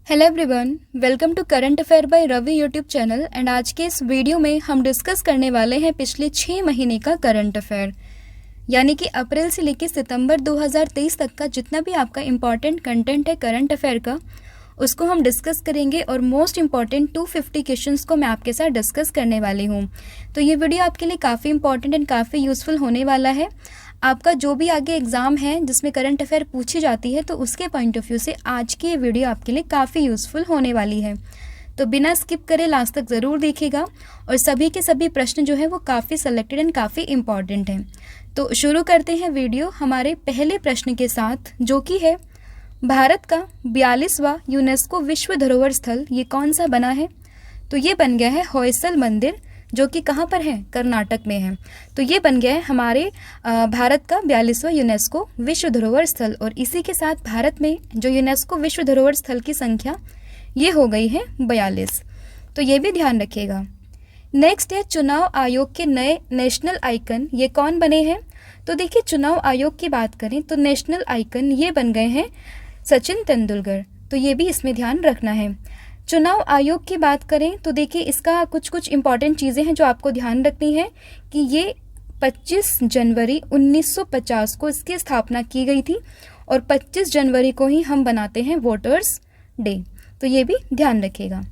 Hello everyone, welcome to current affair by Ravi YouTube channel. And आज के इस video में हम डिस्कस करने वाले हैं पिछले 6 महीने का करंट अफेयर, यानी कि अप्रैल से लेकर सितंबर 2023 तक का जितना भी आपका इम्पॉर्टेंट कंटेंट है करंट अफेयर का, उसको हम डिस्कस करेंगे। और मोस्ट इम्पॉर्टेंट 250 क्वेश्चंस को मैं आपके साथ डिस्कस करने वाली हूँ। तो ये वीडियो आपके लिए काफ़ी इंपॉर्टेंट एंड काफ़ी यूज़फुल होने वाला है। आपका जो भी आगे एग्ज़ाम है जिसमें करंट अफेयर पूछी जाती है, तो उसके पॉइंट ऑफ व्यू से आज की ये वीडियो आपके लिए काफ़ी यूज़फुल होने वाली है। तो बिना स्किप करे लास्ट तक ज़रूर देखिएगा। और सभी के सभी प्रश्न जो है वो काफ़ी सेलेक्टेड एंड काफ़ी इंपॉर्टेंट हैं। तो शुरू करते हैं वीडियो हमारे पहले प्रश्न के साथ, जो कि है भारत का 42वां यूनेस्को विश्व धरोहर स्थल ये कौन सा बना है? तो ये बन गया है होयसल मंदिर, जो कि कहाँ पर है? कर्नाटक में है। तो ये बन गया है हमारे भारत का 42वां यूनेस्को विश्व धरोहर स्थल। और इसी के साथ भारत में जो यूनेस्को विश्व धरोहर स्थल की संख्या ये हो गई है 42। तो ये भी ध्यान रखिएगा। नेक्स्ट है चुनाव आयोग के नए नेशनल आइकन ये कौन बने हैं? तो देखिए, चुनाव आयोग की बात करें तो नेशनल आइकन ये बन गए हैं सचिन तेंदुलकर। तो ये भी इसमें ध्यान रखना है। चुनाव आयोग की बात करें तो देखिए, इसका कुछ इंपॉर्टेंट चीज़ें हैं जो आपको ध्यान रखनी है कि ये 25 जनवरी 1950 को इसकी स्थापना की गई थी और 25 जनवरी को ही हम बनाते हैं वोटर्स डे। तो ये भी ध्यान रखिएगा।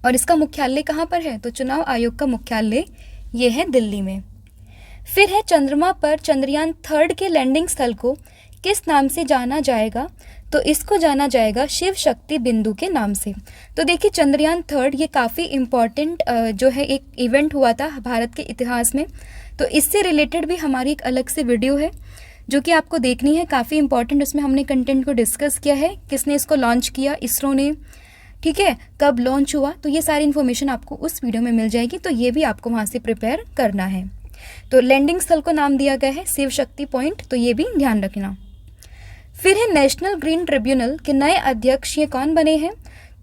और इसका मुख्यालय कहाँ पर है? तो चुनाव आयोग का मुख्यालय ये है दिल्ली में। फिर है चंद्रमा पर चंद्रयान 3 के लैंडिंग स्थल को किस नाम से जाना जाएगा? तो इसको जाना जाएगा शिव शक्ति बिंदु के नाम से। तो देखिए, चंद्रयान 3 ये काफ़ी इम्पॉर्टेंट जो है एक इवेंट हुआ था भारत के इतिहास में। तो इससे रिलेटेड भी हमारी एक अलग से वीडियो है जो कि आपको देखनी है, काफ़ी इम्पॉर्टेंट। उसमें हमने कंटेंट को डिस्कस किया है, किसने इसको लॉन्च किया, इसरो ने, ठीक है, कब लॉन्च हुआ। तो ये सारी इन्फॉर्मेशन आपको उस वीडियो में मिल जाएगी। तो ये भी आपको वहाँ से प्रिपेयर करना है। तो लैंडिंग स्थल को नाम दिया गया है शिव शक्ति पॉइंट, तो ये भी ध्यान रखना। फिर है नेशनल ग्रीन ट्रिब्यूनल के नए अध्यक्ष ये कौन बने हैं?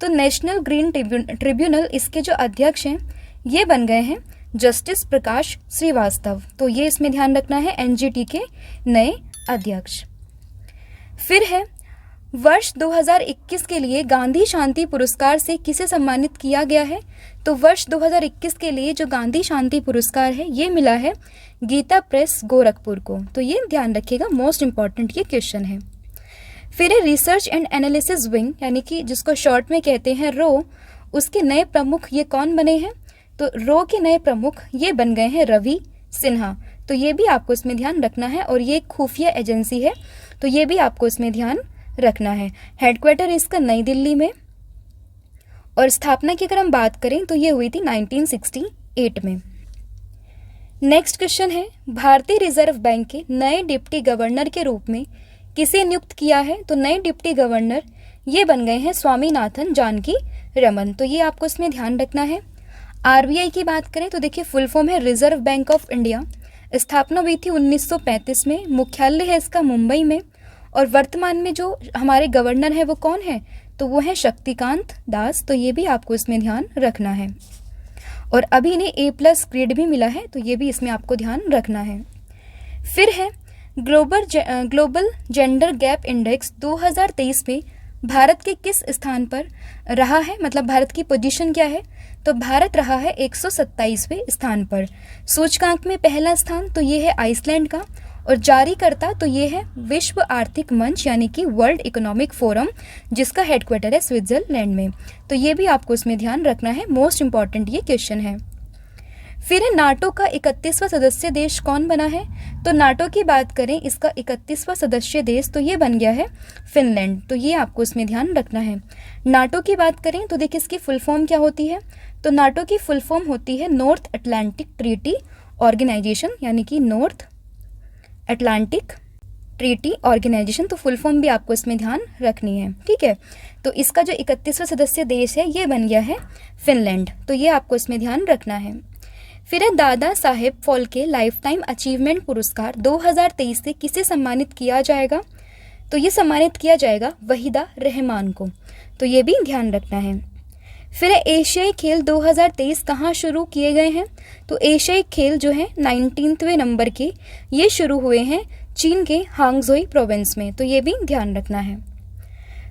तो नेशनल ग्रीन ट्रिब्यूनल इसके जो अध्यक्ष हैं ये बन गए हैं जस्टिस प्रकाश श्रीवास्तव। तो ये इसमें ध्यान रखना है, एनजीटी के नए अध्यक्ष। फिर है वर्ष 2021 के लिए गांधी शांति पुरस्कार से किसे सम्मानित किया गया है? तो वर्ष 2021 के लिए जो गांधी शांति पुरस्कार है ये मिला है गीता प्रेस गोरखपुर को। तो ये ध्यान रखिएगा, मोस्ट इंपॉर्टेंट ये क्वेश्चन है। फिर है रिसर्च एंड एनालिसिस विंग, यानी कि जिसको शॉर्ट में कहते हैं रो, उसके नए प्रमुख ये कौन बने हैं? तो रो के नए प्रमुख ये बन गए हैं रवि सिन्हा। तो ये भी आपको इसमें ध्यान रखना है। और ये एक खुफिया एजेंसी है, तो ये भी आपको इसमें ध्यान रखना है। हेडक्वार्टर इसका नई दिल्ली में। और स्थापना की अगर हम बात करें तो ये हुई थी 1968 में। नेक्स्ट क्वेश्चन है भारतीय रिजर्व बैंक के नए डिप्टी गवर्नर के रूप में किसे नियुक्त किया है? तो नए डिप्टी गवर्नर ये बन गए हैं स्वामीनाथन जानकी रमन। तो ये आपको इसमें ध्यान रखना है। आरबीआई की बात करें तो देखिए, फुल फॉर्म है रिजर्व बैंक ऑफ इंडिया। स्थापना हुई थी 1935 में। मुख्यालय है इसका मुंबई में। और वर्तमान में जो हमारे गवर्नर है वो कौन है? तो वो है शक्तिकांत दास। तो ये भी आपको इसमें ध्यान रखना है। और अभी इन्हें A+ ग्रेड भी मिला है, तो ये भी इसमें आपको ध्यान रखना है। फिर है ग्लोबल जेंडर गैप इंडेक्स 2023 में भारत के किस स्थान पर रहा है? मतलब भारत की पोजीशन क्या है? तो भारत रहा है 127वें स्थान पर। सूचकांक में पहला स्थान तो ये है आइसलैंड का। और जारीकर्ता तो ये है विश्व आर्थिक मंच, यानी कि वर्ल्ड इकोनॉमिक फोरम, जिसका हेडक्वार्टर है स्विट्जरलैंड में। तो ये भी आपको इसमें ध्यान रखना है, मोस्ट इंपॉर्टेंट ये क्वेश्चन है। फिर है नाटो का 31वां सदस्य देश कौन बना है? तो नाटो की बात करें, इसका 31वां सदस्य देश तो ये बन गया है फिनलैंड। तो ये आपको इसमें ध्यान रखना है। नाटो की बात करें तो देखिए, इसकी फुल फॉर्म क्या होती है? तो नाटो की फुल फॉर्म होती है नॉर्थ अटलांटिक ट्रीटी ऑर्गेनाइजेशन, यानी कि नॉर्थ अटलांटिक ट्रीटी ऑर्गेनाइजेशन। तो फुल फॉर्म भी आपको इसमें ध्यान रखनी है, ठीक है। तो इसका जो 31वां सदस्य देश है ये बन गया है फिनलैंड। तो ये आपको इसमें ध्यान रखना है। फिर है Dada Saheb Phalke life time achievement पुरस्कार 2023 से किसे सम्मानित किया जाएगा? तो ये सम्मानित किया जाएगा वहीदा रहमान को। तो ये भी ध्यान रखना है। फिर है एशियाई खेल 2023 कहाँ शुरू किए गए हैं? तो एशियाई खेल जो है 19वें नंबर के ये शुरू हुए हैं चीन के हांगझोई प्रोविंस में। तो ये भी ध्यान रखना है।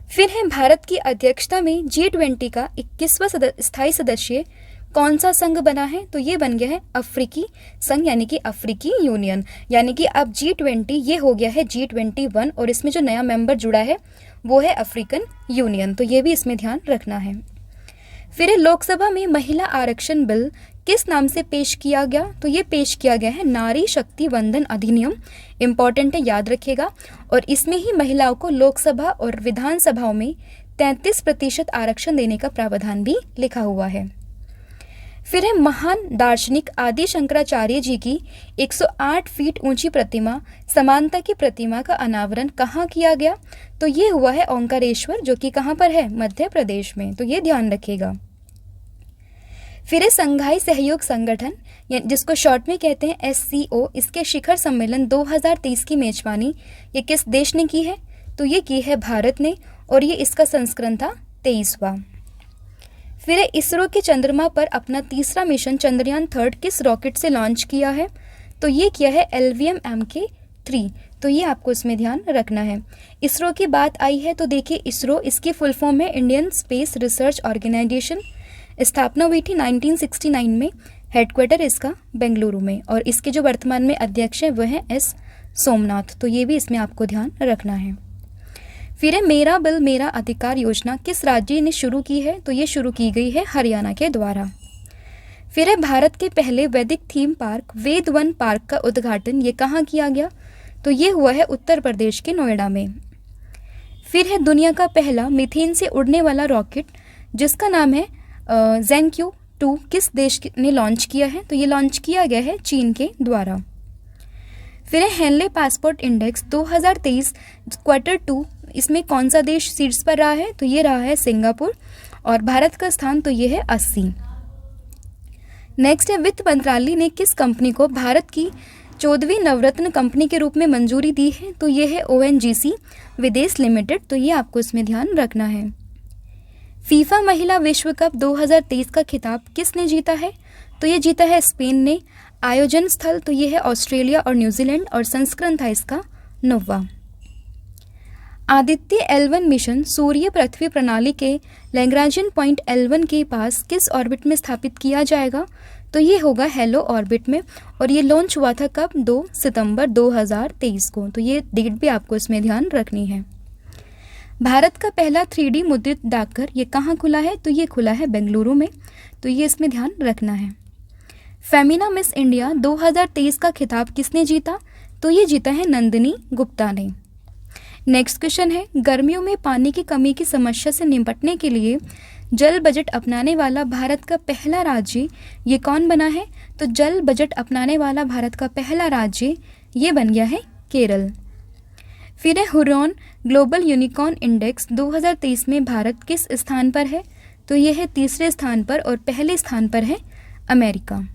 फिर है भारत की अध्यक्षता में G20 का 21वां स्थायी सदस्य कौन सा संघ बना है? तो ये बन गया है अफ्रीकी संघ यानी कि अफ्रीकी यूनियन। यानी कि अब G20 ये हो गया है G21 और इसमें जो नया मेंबर जुड़ा है वो है अफ्रीकन यूनियन। तो ये भी इसमें ध्यान रखना है। फिर लोकसभा में महिला आरक्षण बिल किस नाम से पेश किया गया? तो ये पेश किया गया है नारी शक्ति वंदन अधिनियम। इंपॉर्टेंट है, याद रखिएगा। और इसमें ही महिलाओं को लोकसभा और विधानसभाओं में 33% आरक्षण देने का प्रावधान भी लिखा हुआ है। फिर है महान दार्शनिक आदि शंकराचार्य जी की 108 फीट ऊंची प्रतिमा समानता की प्रतिमा का अनावरण कहाँ किया गया? तो ये हुआ है ओंकारेश्वर, जो कि कहाँ पर है? मध्य प्रदेश में। तो ये ध्यान रखिएगा। फिर है संघाई सहयोग संगठन जिसको शॉर्ट में कहते हैं SCO, इसके शिखर सम्मेलन 2023 की मेजबानी ये किस देश ने की है? तो ये की है भारत ने और ये इसका संस्करण था 23वां। फिर इसरो के चंद्रमा पर अपना तीसरा मिशन चंद्रयान 3 किस रॉकेट से लॉन्च किया है? तो ये किया है LVM MK3। तो ये आपको इसमें ध्यान रखना है। इसरो की बात आई है तो देखिए, इसरो इसकी फुल फॉर्म है इंडियन स्पेस रिसर्च ऑर्गेनाइजेशन। स्थापना हुई थी 1969 में। हेडक्वार्टर इसका बेंगलुरु में और इसके जो वर्तमान में अध्यक्ष हैं वह हैं S सोमनाथ। तो ये भी इसमें आपको ध्यान रखना है। फिर है मेरा बिल मेरा अधिकार योजना किस राज्य ने शुरू की है? तो ये शुरू की गई है हरियाणा के द्वारा। फिर है भारत के पहले वैदिक थीम पार्क वेद वन पार्क का उद्घाटन ये कहाँ किया गया? तो ये हुआ है उत्तर प्रदेश के नोएडा में। फिर है दुनिया का पहला मीथेन से उड़ने वाला रॉकेट जिसका नाम है ZenQ-2 किस देश ने लॉन्च किया है? तो ये लॉन्च किया गया है चीन के द्वारा। फिर है हेनले पासपोर्ट इंडेक्स 2023 Q2, इसमें कौन सा देश शीर्ष पर रहा है? तो ये रहा है सिंगापुर और भारत का स्थान तो ये है 80। नेक्स्ट है वित्त मंत्रालय ने किस कंपनी को भारत की 14वीं नवरत्न कंपनी के रूप में मंजूरी दी है? तो ये है ONGC विदेश लिमिटेड। तो ये आपको इसमें ध्यान रखना है। फीफा महिला विश्व कप 2023 का खिताब किसने जीता है? तो ये जीता है स्पेन ने। आयोजन स्थल तो ये है ऑस्ट्रेलिया और न्यूजीलैंड और संस्करण था इसका 9वां। आदित्य L1 मिशन सूर्य पृथ्वी प्रणाली के लैग्रांजियन पॉइंट L1 के पास किस ऑर्बिट में स्थापित किया जाएगा? तो ये होगा हेलो ऑर्बिट में और ये लॉन्च हुआ था कब? 2 सितंबर 2023 को। तो ये डेट भी आपको इसमें ध्यान रखनी है। भारत का पहला 3D मुद्रित डाकघर ये कहाँ खुला है? तो ये खुला है बेंगलुरु में। तो ये इसमें ध्यान रखना है। फेमिना मिस इंडिया 2023 का खिताब किसने जीता? तो ये जीता है नंदिनी गुप्ता ने। नेक्स्ट क्वेश्चन है गर्मियों में पानी की कमी की समस्या से निपटने के लिए जल बजट अपनाने वाला भारत का पहला राज्य ये कौन बना है? तो जल बजट अपनाने वाला भारत का पहला राज्य ये बन गया है केरल। फिर है हुरॉन ग्लोबल यूनिकॉर्न इंडेक्स 2023 में भारत किस स्थान पर है? तो ये है तीसरे स्थान पर और पहले स्थान पर है अमेरिका।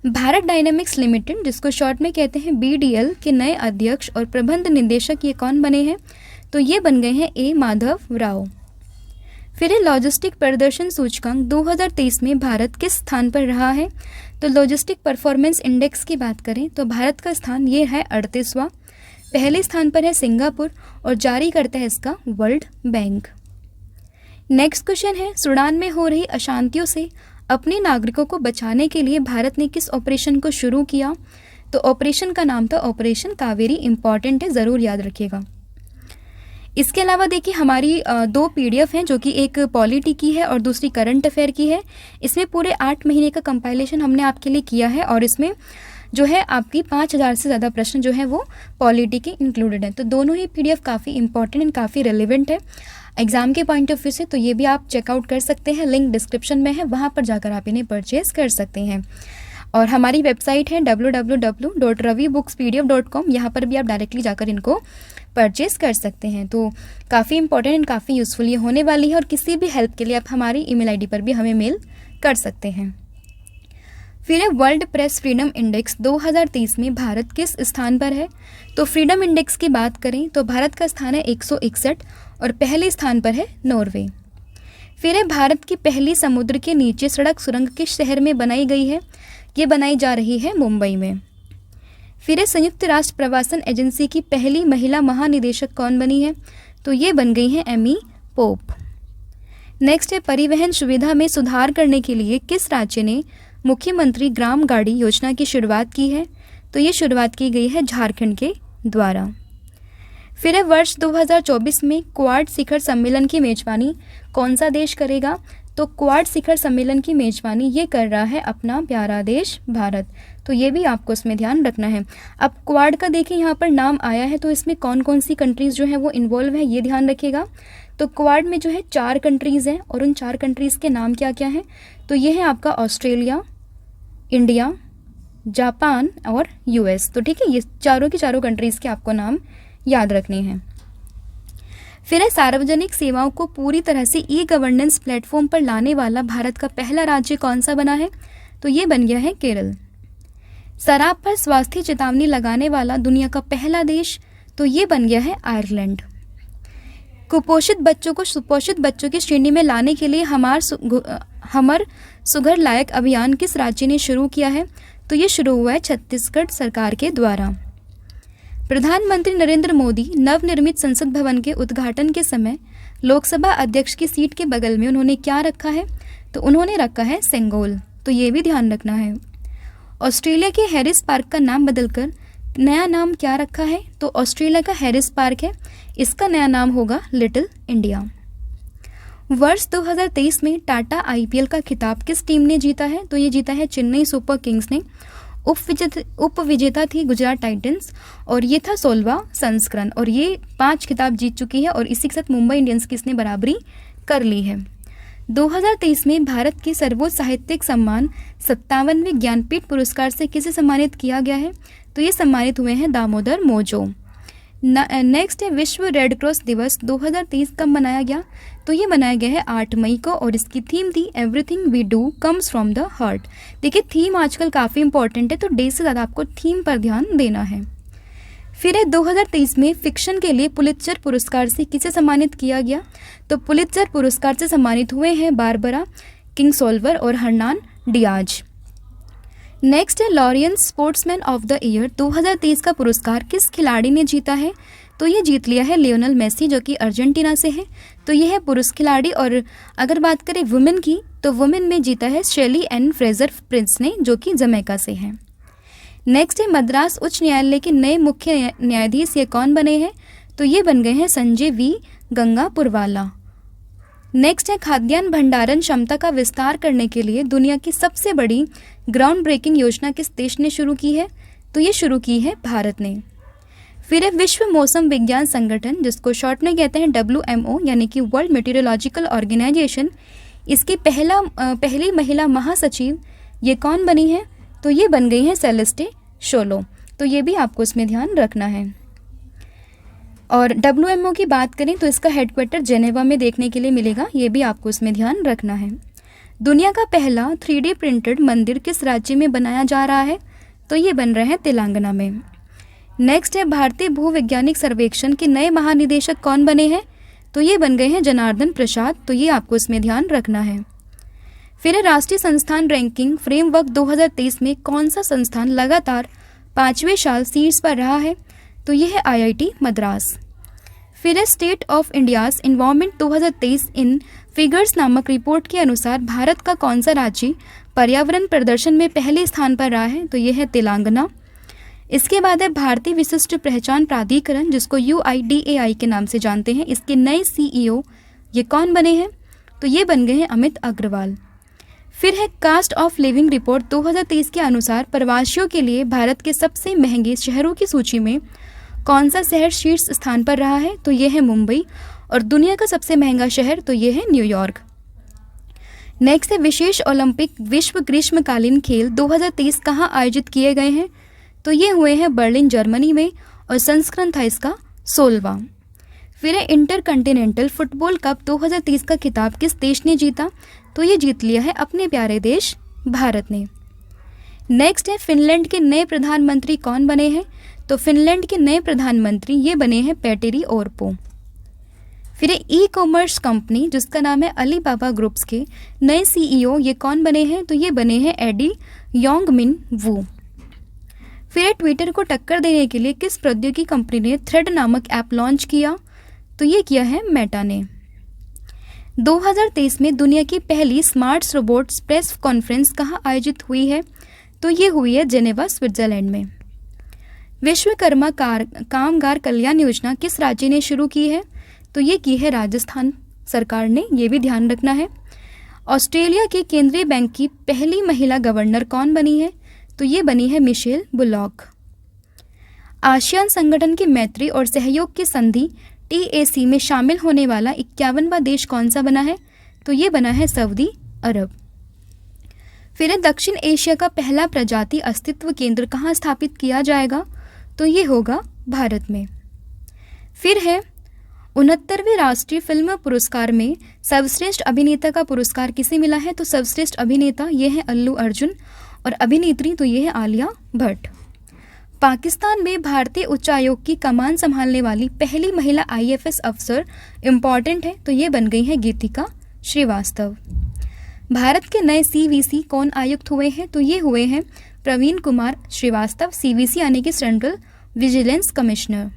भारत डायनामिक्स लिमिटेड जिसको शॉर्ट में कहते हैं BDL के नए अध्यक्ष और प्रबंध निदेशक ये कौन बने हैं? तो ये बन गए हैं A माधव राव। फिर है लॉजिस्टिक प्रदर्शन सूचकांक 2023 में भारत किस स्थान पर रहा है? तो लॉजिस्टिक परफॉर्मेंस इंडेक्स की बात करें तो भारत का स्थान ये है 38वां। पहले स्थान पर है सिंगापुर और जारी करता है इसका वर्ल्ड बैंक। नेक्स्ट क्वेश्चन है सूडान में हो रही अशांतियों से अपने नागरिकों को बचाने के लिए भारत ने किस ऑपरेशन को शुरू किया? तो ऑपरेशन का नाम था ऑपरेशन कावेरी। इंपॉर्टेंट है, ज़रूर याद रखिएगा। इसके अलावा देखिए हमारी 2 PDF हैं जो कि एक पॉलिटी की है और दूसरी करंट अफेयर की है। इसमें पूरे 8 महीने का कंपाइलेशन हमने आपके लिए किया है और इसमें जो है आपकी 5000 से ज़्यादा प्रश्न जो है वो पॉलिटी के इंक्लूडेड हैं। तो दोनों ही PDF काफ़ी इंपॉर्टेंट एंड काफ़ी रेलिवेंट है एग्जाम के पॉइंट ऑफ व्यू से। तो ये भी आप चेकआउट कर सकते हैं, लिंक डिस्क्रिप्शन में है, वहाँ पर जाकर आप इन्हें परचेज कर सकते हैं। और हमारी वेबसाइट है www.ravibooks.pdf.com, यहाँ पर भी आप डायरेक्टली जाकर इनको परचेज कर सकते हैं। तो काफ़ी इंपॉर्टेंट एंड काफ़ी यूज़फुल ये होने वाली है और किसी भी हेल्प के लिए आप हमारी ईमेल ID पर भी हमें मेल कर सकते हैं। फिर है वर्ल्ड प्रेस फ्रीडम इंडेक्स 2023 में भारत किस स्थान पर है? तो फ्रीडम इंडेक्स की बात करें तो भारत का स्थान है 161 और पहले स्थान पर है नॉर्वे। फिर है भारत की पहली समुद्र के नीचे सड़क सुरंग किस शहर में बनाई गई है? ये बनाई जा रही है मुंबई में। फिर है संयुक्त राष्ट्र प्रवासन एजेंसी की पहली महिला महानिदेशक कौन बनी है? तो ये बन गई हैं एमी पोप। नेक्स्ट है परिवहन सुविधा में सुधार करने के लिए किस राज्य ने मुख्यमंत्री ग्राम गाड़ी योजना की शुरुआत की है? तो ये शुरुआत की गई है झारखंड के द्वारा। फिर है वर्ष 2024 में क्वाड शिखर सम्मेलन की मेजबानी कौन सा देश करेगा? तो क्वाड शिखर सम्मेलन की मेजबानी ये कर रहा है अपना प्यारा देश भारत। तो ये भी आपको इसमें ध्यान रखना है। अब क्वाड का देखिए यहाँ पर नाम आया है, तो इसमें कौन कौन सी कंट्रीज़ जो है वो इन्वॉल्व है ये ध्यान रखिएगा। तो क्वाड में जो है 4 कंट्रीज़ हैं और उन 4 कंट्रीज़ के नाम क्या क्या हैं? तो ये है आपका ऑस्ट्रेलिया, इंडिया, जापान और यूएस। तो ठीक है, ये चारों की चारों कंट्रीज़ के आपको नाम याद रखने हैं। फिर है सार्वजनिक सेवाओं को पूरी तरह से ई गवर्नेंस प्लेटफॉर्म पर लाने वाला भारत का पहला राज्य कौन सा बना है? तो ये बन गया है केरल। शराब पर स्वास्थ्य चेतावनी लगाने वाला दुनिया का पहला देश? तो ये बन गया है आयरलैंड। कुपोषित बच्चों को सुपोषित बच्चों की श्रेणी में लाने के लिए हमर सुघर लायक अभियान किस राज्य ने शुरू किया है? तो ये शुरू हुआ है छत्तीसगढ़ सरकार के द्वारा। प्रधानमंत्री नरेंद्र मोदी नवनिर्मित संसद भवन के उद्घाटन के समय लोकसभा अध्यक्ष की सीट के बगल में उन्होंने क्या रखा है? तो उन्होंने रखा है सेंगोल। तो ये भी ध्यान रखना है। ऑस्ट्रेलिया के हैरिस पार्क का नाम बदलकर नया नाम क्या रखा है? तो ऑस्ट्रेलिया का हैरिस पार्क है, इसका नया नाम होगा लिटिल इंडिया। वर्ष 2023 में टाटा आईपीएल का खिताब किस टीम ने जीता है? तो ये जीता है चेन्नई सुपर किंग्स ने। उप विजेता थी गुजरात टाइटंस और ये था 16वां संस्करण और ये 5 खिताब जीत चुकी है और इसी के साथ मुंबई इंडियंस की इसने बराबरी कर ली है। 2023 में भारत के सर्वोच्च साहित्यिक सम्मान 57वें ज्ञानपीठ पुरस्कार से किसे सम्मानित किया गया है? तो ये सम्मानित हुए हैं दामोदर मोजो। नेक्स्ट है विश्व रेड क्रॉस दिवस 2023 कब मनाया गया? तो ये मनाया गया है 8 मई को और इसकी थीम थी everything we do comes from the heart. देखिए थीम आजकल काफ़ी इंपॉर्टेंट है, तो डे से ज़्यादा आपको थीम पर ध्यान देना है। फिर है 2023 में फिक्शन के लिए पुलित्जर पुरस्कार से किसे सम्मानित किया गया? तो पुलित्जर पुरस्कार से सम्मानित हुए हैं बारबरा किंगसोल्वर और हर्नान डियाज। नेक्स्ट है Lorien sportsman of the year 2023 का पुरस्कार किस खिलाड़ी ने जीता है? तो ये जीत लिया है लियोनेल मेसी जो कि अर्जेंटीना से है। तो ये है पुरुष खिलाड़ी। और अगर बात करें वुमेन की तो वुमेन में जीता है शेली एन फ्रेजर प्रिंस ने जो कि जमैका से है। नेक्स्ट है मद्रास उच्च न्यायालय के नए मुख्य न्यायाधीश ये कौन बने हैं? तो ये बन गए हैं संजय वी गंगापुरवाला। नेक्स्ट है खाद्यान्न भंडारण क्षमता का विस्तार करने के लिए दुनिया की सबसे बड़ी ग्राउंड ब्रेकिंग योजना किस देश ने शुरू की है? तो ये शुरू की है भारत ने। फिर है विश्व मौसम विज्ञान संगठन जिसको शॉर्ट में कहते हैं WMO यानी कि वर्ल्ड मेटीरियोलॉजिकल ऑर्गेनाइजेशन, इसकी पहली महिला महासचिव ये कौन बनी है? तो ये बन गई हैं सेलेस्टे शोलो। तो ये भी आपको इसमें ध्यान रखना है। और WMO की बात करें तो इसका हेडक्वार्टर जेनेवा में देखने के लिए मिलेगा, ये भी आपको इसमें ध्यान रखना है। दुनिया का पहला 3D प्रिंटेड मंदिर किस राज्य में बनाया जा रहा है? तो ये बन रहा है तेलंगाना में। नेक्स्ट है भारतीय भूवैज्ञानिक सर्वेक्षण के नए महानिदेशक कौन बने हैं? तो ये बन गए हैं जनार्दन प्रसाद। तो ये आपको इसमें ध्यान रखना है। फिर है राष्ट्रीय संस्थान रैंकिंग फ्रेमवर्क 2023 में कौन सा संस्थान लगातार 5वें साल शीर्ष पर रहा है? तो ये है IIT मद्रास। फिर है state of India's environment 2023 in figures नामक रिपोर्ट के अनुसार भारत का कौन सा राज्य पर्यावरण प्रदर्शन में पहले स्थान पर रहा है? तो ये है तेलंगाना। इसके बाद है भारतीय विशिष्ट पहचान प्राधिकरण जिसको UIDAI के नाम से जानते हैं, इसके नए CEO ये कौन बने हैं? तो ये बन गए हैं अमित अग्रवाल। फिर है कास्ट ऑफ लिविंग रिपोर्ट 2023 के अनुसार प्रवासियों के लिए भारत के सबसे महंगे शहरों की सूची में कौन सा शहर शीर्ष स्थान पर रहा है? तो ये है मुंबई। और दुनिया का सबसे महंगा शहर तो ये है न्यूयॉर्क। नेक्स्ट है विशेष ओलंपिक विश्व ग्रीष्मकालीन खेल 2023 कहाँ आयोजित किए गए हैं? तो ये हुए हैं बर्लिन जर्मनी में और संस्करण था इसका 16वां। फिर है इंटरकंटिनेंटल फुटबॉल कप 2023 का खिताब किस देश ने जीता? तो ये जीत लिया है अपने प्यारे देश भारत ने। नेक्स्ट है फिनलैंड के नए प्रधानमंत्री कौन बने हैं? तो फिनलैंड के नए प्रधानमंत्री ये बने हैं पेटेरी ओरपो। फिर ई कॉमर्स कंपनी जिसका नाम है अलीबाबा ग्रुप्स के नए CEO ये कौन बने हैं? तो ये बने हैं एडी योंगमिन वू। फिर ट्विटर को टक्कर देने के लिए किस प्रौद्योगिकी कंपनी ने थ्रेड नामक ऐप लॉन्च किया? तो ये किया है मेटा ने। 2023 में दुनिया की पहली स्मार्ट रोबोट्स प्रेस कॉन्फ्रेंस कहाँ आयोजित हुई है? तो ये हुई है जेनेवा, स्विट्जरलैंड में। विश्वकर्मा कामगार कल्याण योजना किस राज्य ने शुरू की है? तो ये की है राजस्थान सरकार ने, ये भी ध्यान रखना है। ऑस्ट्रेलिया के केंद्रीय बैंक की पहली महिला गवर्नर कौन बनी है? तो ये बनी है मिशेल बुलॉक। आसियान संगठन की मैत्री और सहयोग की संधि TAC में शामिल होने वाला 51वां देश कौन सा बना है? तो ये बना है सऊदी अरब। फिर दक्षिण एशिया का पहला प्रजाति अस्तित्व केंद्र कहाँ स्थापित किया जाएगा? तो ये होगा भारत में। फिर है 69वें राष्ट्रीय फिल्म पुरस्कार में सर्वश्रेष्ठ अभिनेता का पुरस्कार किसे मिला है? तो सर्वश्रेष्ठ अभिनेता ये है अल्लू अर्जुन और अभिनेत्री तो ये है आलिया भट्ट। पाकिस्तान में भारतीय उच्चायोग की कमान संभालने वाली पहली महिला IFS अफसर इम्पॉर्टेंट है, तो ये बन गई है गीतिका श्रीवास्तव। भारत के नए CVC कौन आयुक्त हुए हैं? तो ये हुए हैं प्रवीण कुमार श्रीवास्तव, CVC यानी कि सेंट्रल विजिलेंस कमिश्नर।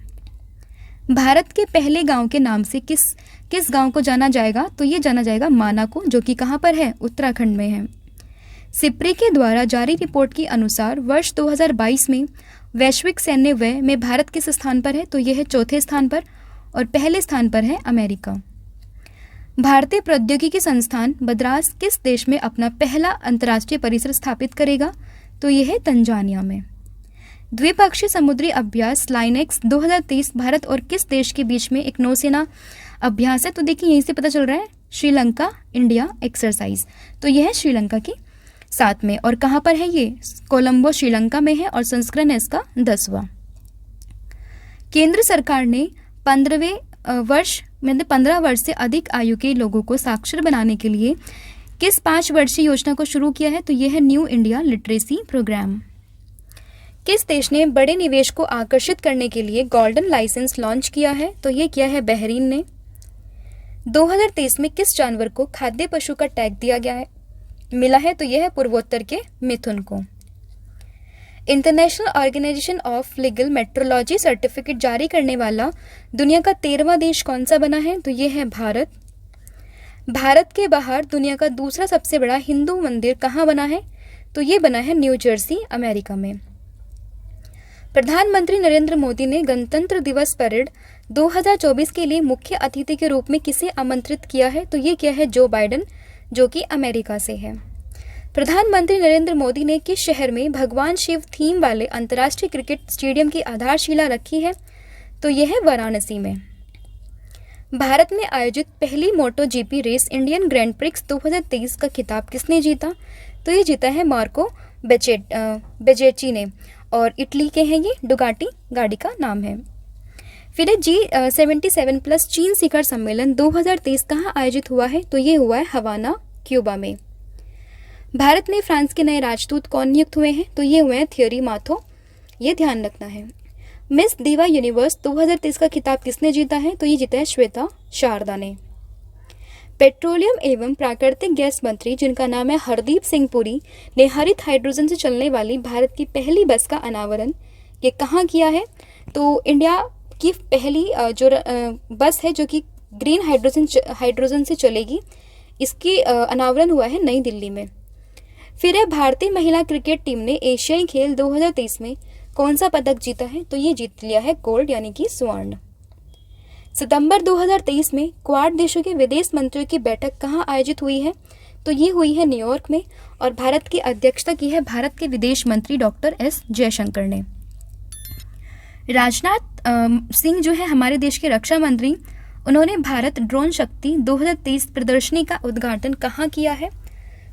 भारत के पहले गांव के नाम से किस गांव को जाना जाएगा? तो ये जाना जाएगा माना को, जो कि कहाँ पर है? उत्तराखंड में है। सिप्री के द्वारा जारी रिपोर्ट के अनुसार वर्ष 2022 में वैश्विक सैन्य व्यय में भारत किस स्थान पर है? तो यह है चौथे स्थान पर और पहले स्थान पर है अमेरिका। भारतीय प्रौद्योगिकी संस्थान मद्रास किस देश में अपना पहला अंतर्राष्ट्रीय परिसर स्थापित करेगा? तो यह है तंजानिया में। द्विपक्षीय समुद्री अभ्यास लाइनेक्स 2023 भारत और किस देश के बीच में एक नौसेना अभ्यास है? तो देखिए यहीं से पता चल रहा है, श्रीलंका इंडिया एक्सरसाइज, तो यह है श्रीलंका की साथ में। और कहाँ पर है ये? कोलंबो श्रीलंका में है और संस्करण है इसका 10वां। केंद्र सरकार ने 15 वर्ष से अधिक आयु के लोगों को साक्षर बनाने के लिए किस 5 वर्षीय योजना को शुरू किया है? तो यह है न्यू इंडिया लिटरेसी प्रोग्राम। किस देश ने बड़े निवेश को आकर्षित करने के लिए गोल्डन लाइसेंस लॉन्च किया है? तो ये किया है बहरीन ने। 2023 में किस जानवर को खाद्य पशु का टैग दिया गया है मिला है? तो यह है पूर्वोत्तर के मिथुन को। International organisation of legal metrology certificate जारी करने वाला दुनिया का 13वां देश कौन सा बना है? तो यह है भारत। भारत के बाहर दुनिया का दूसरा सबसे बड़ा हिंदू मंदिर कहाँ बना है? तो ये बना है न्यू जर्सी, अमेरिका में। प्रधानमंत्री नरेंद्र मोदी ने गणतंत्र दिवस परेड 2024 के लिए मुख्य अतिथि के रूप में किसे आमंत्रित किया है? तो ये किया है जो बाइडेन, जो कि अमेरिका से है। प्रधानमंत्री नरेंद्र मोदी ने किस शहर में भगवान शिव थीम वाले अंतर्राष्ट्रीय क्रिकेट स्टेडियम की आधारशिला रखी है? तो यह है वाराणसी में। भारत में आयोजित पहली MotoGP race Indian grand prix 2023 का खिताब किसने जीता? तो ये जीता है मार्को बेजेची ने और इटली के हैं ये, डुगाटी गाड़ी का नाम है। फिर G77+ चीन शिखर सम्मेलन 2023 कहाँ आयोजित हुआ है? तो ये हुआ है हवाना, क्यूबा में। भारत में फ्रांस के नए राजदूत कौन नियुक्त हुए हैं? तो ये हुए हैं थियरी माथो, ये ध्यान रखना है। मिस दीवा यूनिवर्स 2023 का खिताब किसने जीता है? तो ये जीता है श्वेता शारदा ने। पेट्रोलियम एवं प्राकृतिक गैस मंत्री जिनका नाम है हरदीप सिंह पुरी ने हरित हाइड्रोजन से चलने वाली भारत की पहली बस का अनावरण ये कहाँ किया है? तो इंडिया की पहली जो बस है जो कि ग्रीन हाइड्रोजन से चलेगी, इसकी अनावरण हुआ है नई दिल्ली में। फिर है भारतीय महिला क्रिकेट टीम ने एशियाई खेल 2023 में कौन सा पदक जीता है? तो ये जीत लिया है गोल्ड यानी कि स्वर्ण। सितंबर 2023 में क्वाड देशों के विदेश मंत्रियों की बैठक कहाँ आयोजित हुई है? तो ये हुई है न्यूयॉर्क में और भारत की अध्यक्षता की है भारत के विदेश मंत्री डॉक्टर एस जयशंकर ने। राजनाथ सिंह जो है हमारे देश के रक्षा मंत्री, उन्होंने भारत ड्रोन शक्ति 2023 प्रदर्शनी का उद्घाटन कहाँ किया है?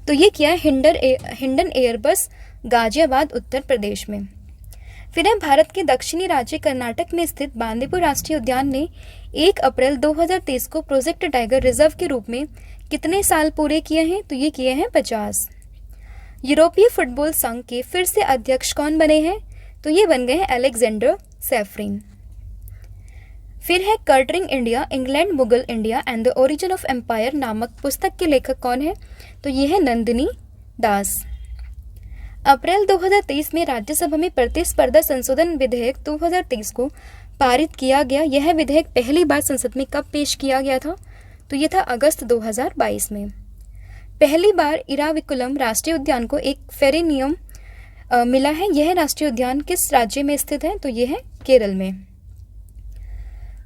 तो ये किया है हिंडन एयरबस गाजियाबाद उत्तर प्रदेश में। फिर है भारत के दक्षिणी राज्य कर्नाटक में स्थित बांदीपुर राष्ट्रीय उद्यान ने 1 अप्रैल 2023 को प्रोजेक्ट टाइगर रिजर्व के रूप में कितने साल पूरे किए हैं? तो ये किए हैं 50। यूरोपीय फुटबॉल संघ के फिर से अध्यक्ष कौन बने हैं? तो ये बन गए हैं अलेक्जेंडर सेफरिन। फिर है कर्टरिंग India, England Mughal India and the origin of empire नामक पुस्तक के लेखक कौन है? तो ये है नंदिनी दास। अप्रैल 2023 में राज्यसभा में प्रतिस्पर्धा संशोधन विधेयक 2023 को पारित किया गया। यह विधेयक पहली बार संसद में कब पेश किया गया था? तो ये था अगस्त 2022 में। पहली बार इराविकुलम राष्ट्रीय उद्यान को एक फेरेनियम मिला है। यह राष्ट्रीय उद्यान किस राज्य में स्थित है? तो यह है केरल में।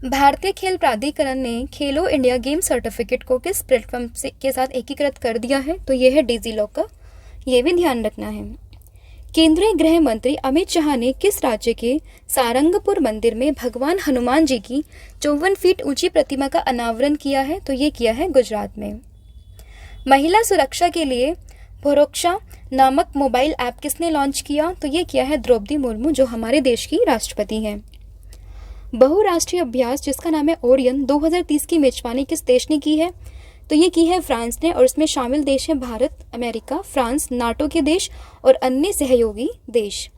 भारतीय खेल प्राधिकरण ने खेलो इंडिया गेम सर्टिफिकेट को किस प्लेटफॉर्म के साथ एकीकृत कर दिया है? तो यह है डिजीलॉकर। यह भी ध्यान रखना है। केंद्रीय गृह मंत्री अमित शाह ने किस राज्य के सारंगपुर मंदिर में भगवान हनुमान जी की 54 फीट ऊंची प्रतिमा का अनावरण किया है? तो ये किया है गुजरात में। महिला सुरक्षा के लिए भरोक्षा नामक मोबाइल ऐप किसने लॉन्च किया? तो ये किया है द्रौपदी मुर्मू, जो हमारे देश की राष्ट्रपति हैं। बहुराष्ट्रीय अभ्यास जिसका नाम है ओरियन 2030 की मेजबानी किस देश ने की है? तो ये की है फ्रांस ने, और इसमें शामिल देश हैं भारत, अमेरिका, फ्रांस, नाटो के देश और अन्य सहयोगी देश।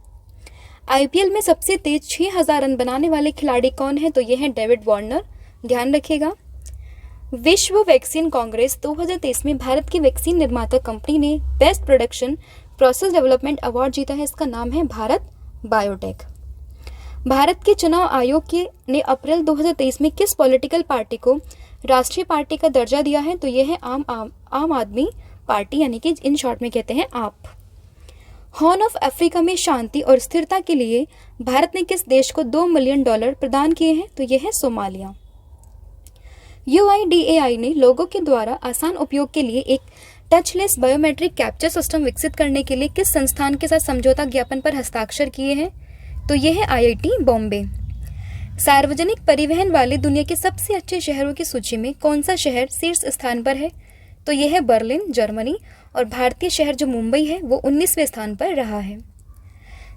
आईपीएल में सबसे तेज 6000 रन बनाने वाले खिलाड़ी कौन है? तो ये है डेविड वार्नर। ध्यान रखिएगा। विश्व वैक्सीन कांग्रेस 2023 में भारत की वैक्सीन निर्माता कंपनी ने best production process development award जीता है। इसका नाम है भारत बायोटेक। भारत के चुनाव आयोग ने अप्रैल 2023 में किस पॉलिटिकल पार्टी को राष्ट्रीय पार्टी का दर्जा दिया है? तो यह है आम आदमी पार्टी, यानी कि इन शॉर्ट में कहते हैं आप। हॉर्न ऑफ अफ्रीका में शांति और स्थिरता के लिए भारत ने किस देश को $2 मिलियन प्रदान किए हैं? तो यह है सोमालिया। UIDAI ने लोगों के द्वारा आसान उपयोग के लिए एक टचलेस बायोमेट्रिक कैप्चर सिस्टम विकसित करने के लिए किस संस्थान के साथ समझौता ज्ञापन पर हस्ताक्षर किए हैं? तो यह है IIT बॉम्बे। सार्वजनिक परिवहन वाले दुनिया के सबसे अच्छे शहरों की सूची में कौन सा शहर शीर्ष स्थान पर है? तो यह है बर्लिन, जर्मनी। और भारतीय शहर जो मुंबई है वो 19वें स्थान पर रहा है।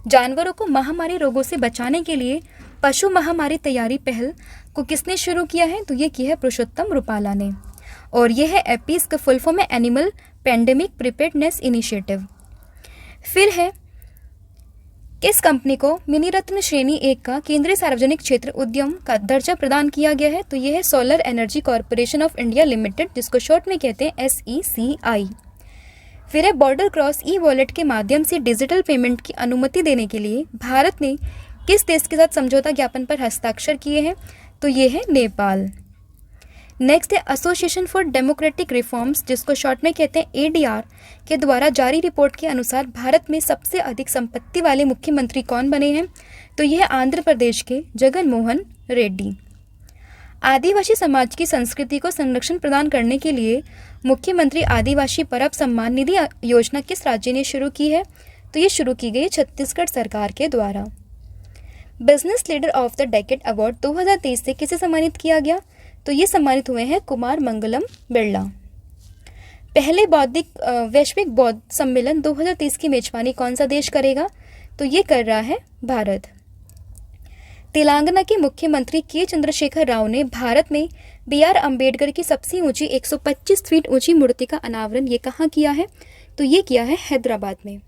जानवरों को महामारी रोगों से बचाने के लिए पशु महामारी तैयारी पहल को किसने शुरू किया है? तो ये किया है पुरुषोत्तम रुपाला ने। और यह है एपीस का फुल फॉर्म है एनिमल पेंडेमिक प्रिपेयर्डनेस इनिशिएटिव। फिर है किस कंपनी को मिनी रत्न श्रेणी 1 का केंद्रीय सार्वजनिक क्षेत्र उद्यम का दर्जा प्रदान किया गया है? तो यह है solar energy corporation of India limited, जिसको शॉर्ट में कहते हैं SECI। फिर है बॉर्डर क्रॉस ई वॉलेट के माध्यम से डिजिटल पेमेंट की अनुमति देने के लिए भारत ने किस देश के साथ समझौता ज्ञापन पर हस्ताक्षर किए हैं? तो ये है नेपाल। नेक्स्ट है एसोसिएशन फॉर डेमोक्रेटिक रिफॉर्म्स, जिसको शॉर्ट में कहते हैं ADR, के द्वारा जारी रिपोर्ट के अनुसार भारत में सबसे अधिक संपत्ति वाले मुख्यमंत्री कौन बने हैं? तो यह आंध्र प्रदेश के जगन मोहन रेड्डी। आदिवासी समाज की संस्कृति को संरक्षण प्रदान करने के लिए मुख्यमंत्री आदिवासी परब सम्मान निधि योजना किस राज्य ने शुरू की है? तो ये शुरू की गई छत्तीसगढ़ सरकार के द्वारा। Business leader of the decade award 2023 से किसे सम्मानित किया गया? तो ये सम्मानित हुए हैं कुमार मंगलम बिरला। पहले वैश्विक बौद्ध सम्मेलन 2023 की मेजबानी कौन सा देश करेगा? तो ये कर रहा है भारत। तेलंगाना के मुख्यमंत्री के चंद्रशेखर राव ने भारत में BR अम्बेडकर की सबसे ऊंची 125 फीट ऊंची मूर्ति का अनावरण ये कहाँ किया है? तो ये किया है हैदराबाद में।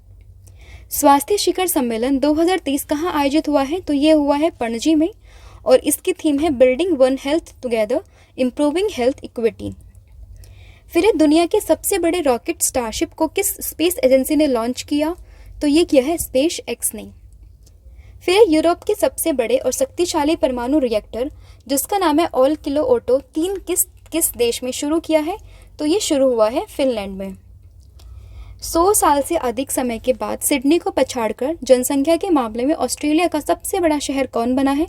स्वास्थ्य शिखर सम्मेलन 2023 कहाँ आयोजित हुआ है? तो ये हुआ है पणजी में, और इसकी थीम है building one health together improving health equity. फिर है दुनिया के सबसे बड़े रॉकेट स्टारशिप को किस स्पेस एजेंसी ने लॉन्च किया? तो ये किया है स्पेस एक्स ने। फिर यूरोप के सबसे बड़े और शक्तिशाली परमाणु रिएक्टर जिसका नाम है ऑल किलो ओटो 3 किस देश में शुरू किया है? तो ये शुरू हुआ है फिनलैंड में। 100 साल से अधिक समय के बाद सिडनी को पछाड़कर जनसंख्या के मामले में ऑस्ट्रेलिया का सबसे बड़ा शहर कौन बना है?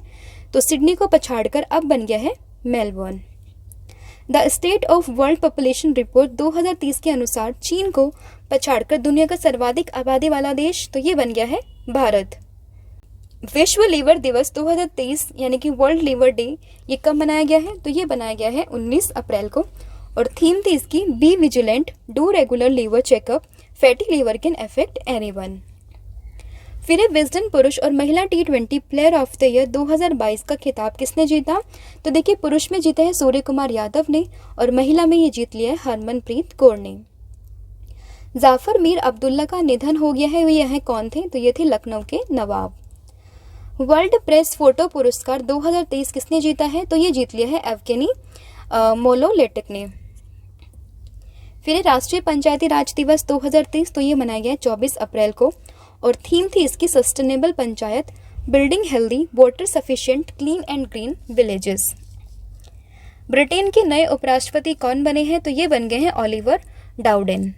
तो सिडनी को पछाड़कर अब बन गया है Melbourne. The state of world population report 2030 के अनुसार चीन को पछाड़कर दुनिया का सर्वाधिक आबादी वाला देश तो ये बन गया है भारत। विश्व लीवर दिवस 2023 यानी कि वर्ल्ड लीवर डे ये कब मनाया गया है? तो ये बनाया गया है 19 अप्रैल को, और थीम थी इसकी be vigilant, do regular liver checkup, fatty liver can affect anyone. फिर विजडन पुरुष और महिला T20 player of the year 2022 का खिताब किसने जीता? तो देखिए पुरुष में जीता है सूर्य कुमार यादव ने, और महिला में ये जीत लिया है हरमनप्रीत कौर ने। जाफर मीर अब्दुल्ला का निधन हो गया है, यह कौन थे? तो ये थे लखनऊ के नवाब। वर्ल्ड प्रेस फोटो पुरस्कार 2023 किसने जीता है? तो ये जीत लिया है एवगेनी मोलोलेटिक ने। फिर राष्ट्रीय पंचायती राज दिवस 2023 तो ये मनाया गया है 24 अप्रैल को, और थीम थी इसकी sustainable panchayat, building healthy water sufficient clean and green villages. Britain के नए उपराष्ट्रपति कौन बने हैं? तो ये बन गए हैं ओलिवर डाउडेन।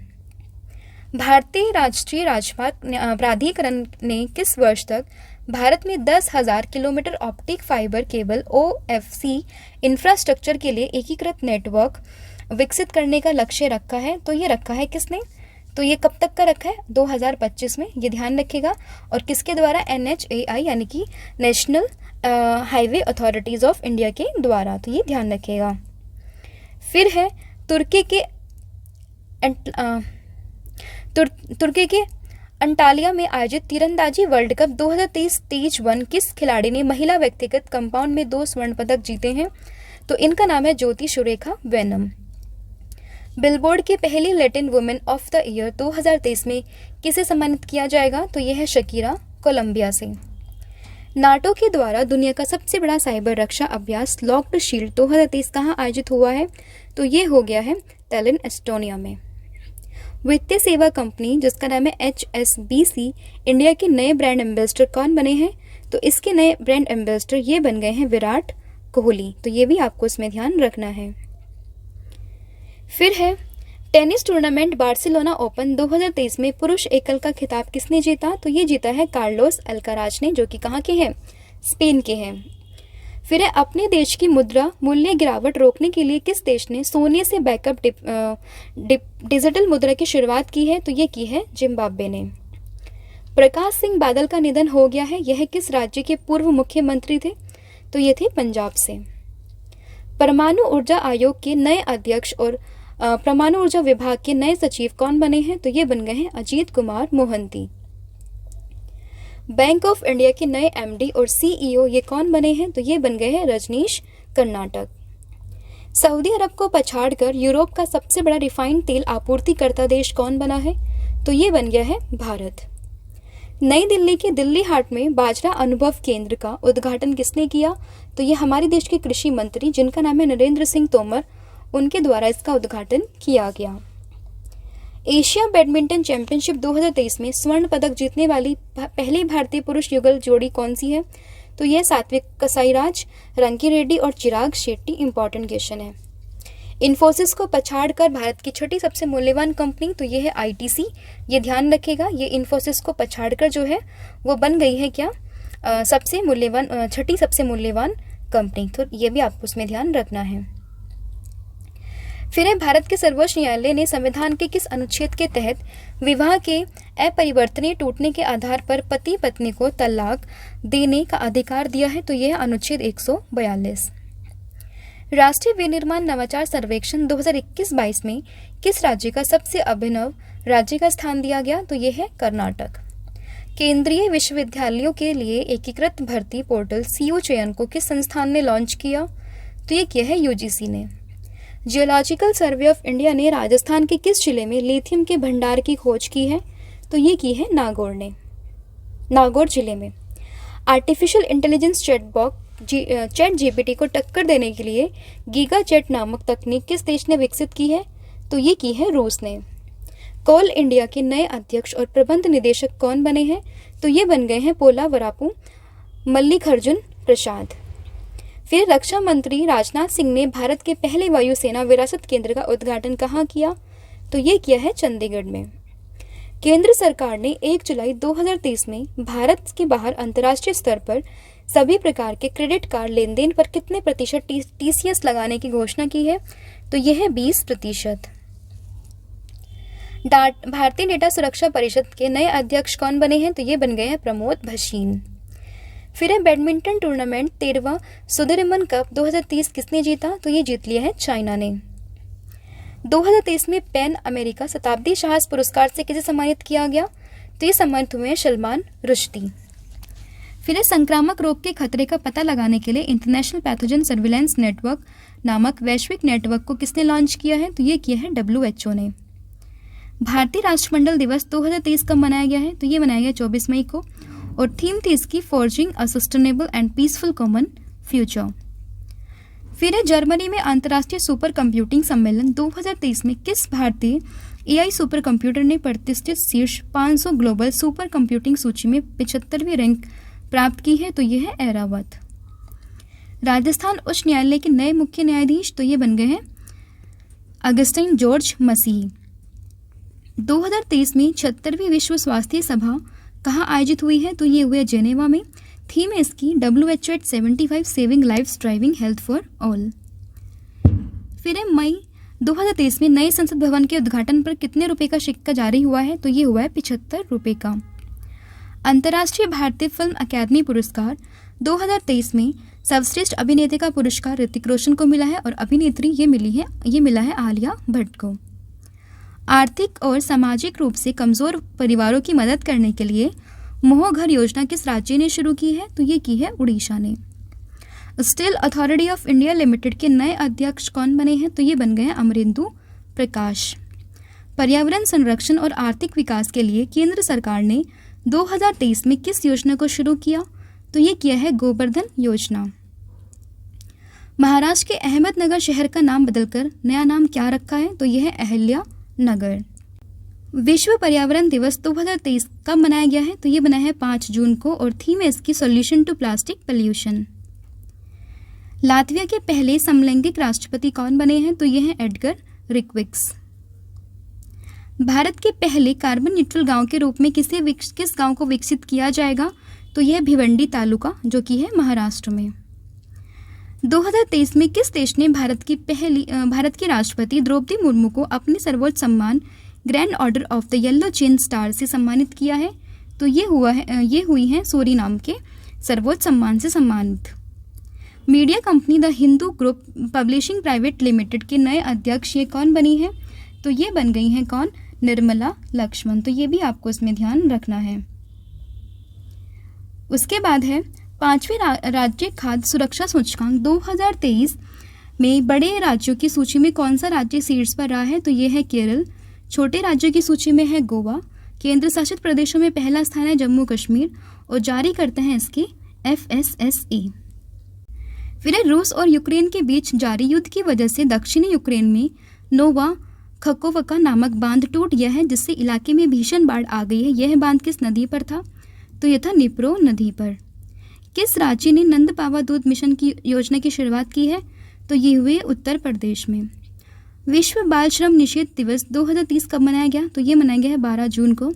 भारतीय राष्ट्रीय राजमार्ग प्राधिकरण ने किस वर्ष तक भारत में 10,000 kilometre optic fibre cable OFC infrastructure के लिए एकीकृत नेटवर्क विकसित करने का लक्ष्य रखा है? तो ये रखा है किसने? तो ये कब तक का रखा है? 2025 में, ये ध्यान रखिएगा। और किसके द्वारा? NHAI यानी कि national highway authorities of India के द्वारा, तो ये ध्यान रखिएगा। फिर है तुर्की के अंटालिया में आयोजित तीरंदाजी वर्ल्ड कप 2023 स्टेज 1 किस खिलाड़ी ने महिला व्यक्तिगत कंपाउंड में 2 स्वर्ण पदक जीते हैं? तो इनका नाम है ज्योति सुरेखा वेनम। बिलबोर्ड की पहली Latin women of the year 2023 में किसे सम्मानित किया जाएगा? तो यह है शकीरा, कोलंबिया से। नाटो के द्वारा दुनिया का सबसे बड़ा साइबर रक्षा अभ्यास लॉक्ड शील्ड 2023 कहाँ आयोजित हुआ है? तो ये हो गया है टैलिन, एस्टोनिया में। वित्तीय सेवा कंपनी जिसका नाम है HSBC इंडिया के नए ब्रांड एम्बेसडर कौन बने हैं? तो इसके नए ब्रांड एम्बेसडर ये बन गए हैं विराट कोहली, तो ये भी आपको इसमें ध्यान रखना है। फिर है टेनिस टूर्नामेंट बार्सिलोना ओपन 2023 में पुरुष एकल का खिताब किसने जीता? तो ये जीता है कार्लोस अल्काराज ने, जो कि कहाँ के हैं? स्पेन के हैं। फिर है अपने देश की मुद्रा मूल्य गिरावट रोकने के लिए किस देश ने सोने से बैकअप डिजिटल मुद्रा की शुरुआत की है? तो ये की है जिम्बाब्वे ने। प्रकाश सिंह बादल का निधन हो गया है, यह किस राज्य के पूर्व मुख्यमंत्री थे? तो ये थे पंजाब से। परमाणु ऊर्जा आयोग के नए अध्यक्ष और परमाणु ऊर्जा विभाग के नए सचिव कौन बने हैं? तो ये बन गए हैं Ajit Kumar Mohanty. Bank of India के नए MD और CEO ये कौन बने हैं? तो ये बन गए हैं रजनीश कर्नाटक। सऊदी अरब को पछाड़कर यूरोप का सबसे बड़ा रिफाइंड तेल आपूर्तिकर्ता देश कौन बना है? तो ये बन गया है भारत। नई दिल्ली के दिल्ली हाट में बाजरा अनुभव केंद्र का उद्घाटन किसने किया? तो ये हमारे देश के कृषि मंत्री जिनका नाम है नरेंद्र सिंह तोमर, उनके द्वारा इसका उद्घाटन किया गया। एशिया बैडमिंटन चैंपियनशिप 2023 में स्वर्ण पदक जीतने वाली पहली भारतीय पुरुष युगल जोड़ी कौन सी है? तो यह सात्विक साईराज रंकी रेड्डी और चिराग शेट्टी। इंपॉर्टेंट क्वेश्चन है। इन्फोसिस को पछाड़कर भारत की छठी सबसे मूल्यवान कंपनी, तो ये है ITC, ये ध्यान रखेगा। ये इन्फोसिस को पछाड़कर जो है वो बन गई है क्या? सबसे मूल्यवान, छठी सबसे मूल्यवान कंपनी, तो ये भी आपको उसमें ध्यान रखना है। फिर है भारत के सर्वोच्च न्यायालय ने संविधान के किस अनुच्छेद के तहत विवाह के अपरिवर्तनीय टूटने के आधार पर पति पत्नी को तलाक देने का अधिकार दिया है? तो यह अनुच्छेद 142। राष्ट्रीय विनिर्माण नवाचार सर्वेक्षण 2021-22 में किस राज्य का सबसे अभिनव राज्य का स्थान दिया गया? तो यह है कर्नाटक। केंद्रीय विश्वविद्यालयों के लिए एकीकृत भर्ती पोर्टल CO चयन को किस संस्थान ने लॉन्च किया? तो ये किया है UGC ने। जियोलॉजिकल सर्वे ऑफ इंडिया ने राजस्थान के किस जिले में लिथियम के भंडार की खोज की है? तो ये की है नागौर जिले में। आर्टिफिशियल इंटेलिजेंस चैट GPT को टक्कर देने के लिए गीगा चैट नामक तकनीक किस देश ने विकसित की है? तो ये की है रूस ने। कोल इंडिया के नए अध्यक्ष और प्रबंध निदेशक कौन बने हैं? तो ये बन गए हैं पोलावरापू मल्लिकार्जुन प्रसाद। फिर रक्षा मंत्री राजनाथ सिंह ने भारत के पहले वायुसेना विरासत केंद्र का उद्घाटन कहाँ किया? तो ये किया है चंडीगढ़ में। केंद्र सरकार ने 1 जुलाई 2023 में भारत के बाहर अंतर्राष्ट्रीय स्तर पर सभी प्रकार के क्रेडिट कार्ड लेन देन पर कितने प्रतिशत TCS लगाने की घोषणा की है? तो यह है 20%। भारतीय डेटा सुरक्षा परिषद के नए अध्यक्ष कौन बने हैं? तो ये बन गए हैं प्रमोद भसीन। फिर है बैडमिंटन टूर्नामेंट 13वां सुदर्मन कप 2023 किसने जीता? तो ये जीत लिया है चाइना ने। 2023 में पैन अमेरिका शताब्दी साहस पुरस्कार से किसे सम्मानित किया गया? तो ये सम्मानित हुए हैं सलमान रुश्दी। फिर है संक्रामक रोग के खतरे का पता लगाने के लिए इंटरनेशनल पैथोजन सर्विलेंस नेटवर्क नामक वैश्विक नेटवर्क को किसने लॉन्च किया है? तो ये किया है WHO ने। भारतीय राष्ट्रमंडल दिवस 2023 कब मनाया गया है? तो ये मनाया गया 24 मई को और थीम थी इसकी forging a sustainable and peaceful common future. फिर है जर्मनी में अंतर्राष्ट्रीय सुपर कंप्यूटिंग सम्मेलन 2023 में किस भारतीय AI सुपर कंप्यूटर ने प्रतिष्ठित शीर्ष 500 ग्लोबल सुपर कंप्यूटिंग सूची में 75वीं रैंक प्राप्त की है? तो ये है ऐरावत। राजस्थान उच्च न्यायालय के नए मुख्य न्यायाधीश तो ये बन गए हैं अगस्टिन जॉर्ज मसीह। 2023 में 76वीं विश्व स्वास्थ्य सभा कहाँ आयोजित हुई है? तो ये हुई है जेनेवा में। थीम है इसकी WHO at 75 saving lives driving health for all. फिर है मई 2023 में नए संसद भवन के उद्घाटन पर कितने रुपए का सिक्का जारी हुआ है? तो ये हुआ है 75 रुपए का। अंतर्राष्ट्रीय भारतीय फिल्म अकादमी पुरस्कार 2023 में सर्वश्रेष्ठ अभिनेता का पुरस्कार ऋतिक रोशन को मिला है और अभिनेत्री ये मिला है आलिया भट्ट को। आर्थिक और सामाजिक रूप से कमजोर परिवारों की मदद करने के लिए मोह घर योजना किस राज्य ने शुरू की है? तो ये की है उड़ीसा ने। Steel authority of India limited के नए अध्यक्ष कौन बने हैं? तो ये बन गए हैं अमरेंदु प्रकाश। पर्यावरण संरक्षण और आर्थिक विकास के लिए केंद्र सरकार ने 2023 में किस योजना को शुरू किया? तो ये किया है गोवर्धन योजना। महाराष्ट्र के अहमदनगर शहर का नाम बदलकर नया नाम क्या रखा है? तो यह है अहिल्या नगर। विश्व पर्यावरण दिवस 2023 कब मनाया गया है? तो ये बनाया है 5 जून को और थीम है इसकी solution to plastic pollution. Latvia के पहले समलैंगिक राष्ट्रपति कौन बने हैं? तो ये हैं एडगर रिक्विक्स। भारत के पहले कार्बन न्यूट्रल गांव के रूप में किस गांव को विकसित किया जाएगा? तो यह भिवंडी तालुका जो कि है महाराष्ट्र में। 2023 में किस देश ने भारत की राष्ट्रपति द्रौपदी मुर्मू को अपने सर्वोच्च सम्मान grand order of the yellow chain star से सम्मानित किया है? तो ये हुई हैं सूरीनाम के सर्वोच्च सम्मान से सम्मानित। Media company the Hindu group publishing private limited के नए अध्यक्ष ये कौन बनी है? तो ये बन गई हैं कौन? निर्मला लक्ष्मण। तो ये भी आपको इसमें ध्यान रखना है। उसके बाद है 5वें राज्य खाद्य सुरक्षा सूचकांक 2023 में बड़े राज्यों की सूची में कौन सा राज्य शीर्ष पर रहा है? तो ये है केरल। छोटे राज्यों की सूची में है गोवा। केंद्र शासित प्रदेशों में पहला स्थान है जम्मू कश्मीर और जारी करते हैं इसकी FSSA। फिर रूस और यूक्रेन के बीच जारी युद्ध की वजह से दक्षिणी यूक्रेन में नोवा खकोवका नामक बांध टूट गया है जिससे इलाके में भीषण बाढ़ आ गई है। यह बांध किस नदी पर था? तो यह था निप्रो नदी पर। किस राज्य ने नंद पावा दूध मिशन की योजना की शुरुआत की है? तो ये हुए उत्तर प्रदेश में। विश्व बाल श्रम निषेध दिवस 2030 कब मनाया गया? तो ये मनाया गया है 12 जून को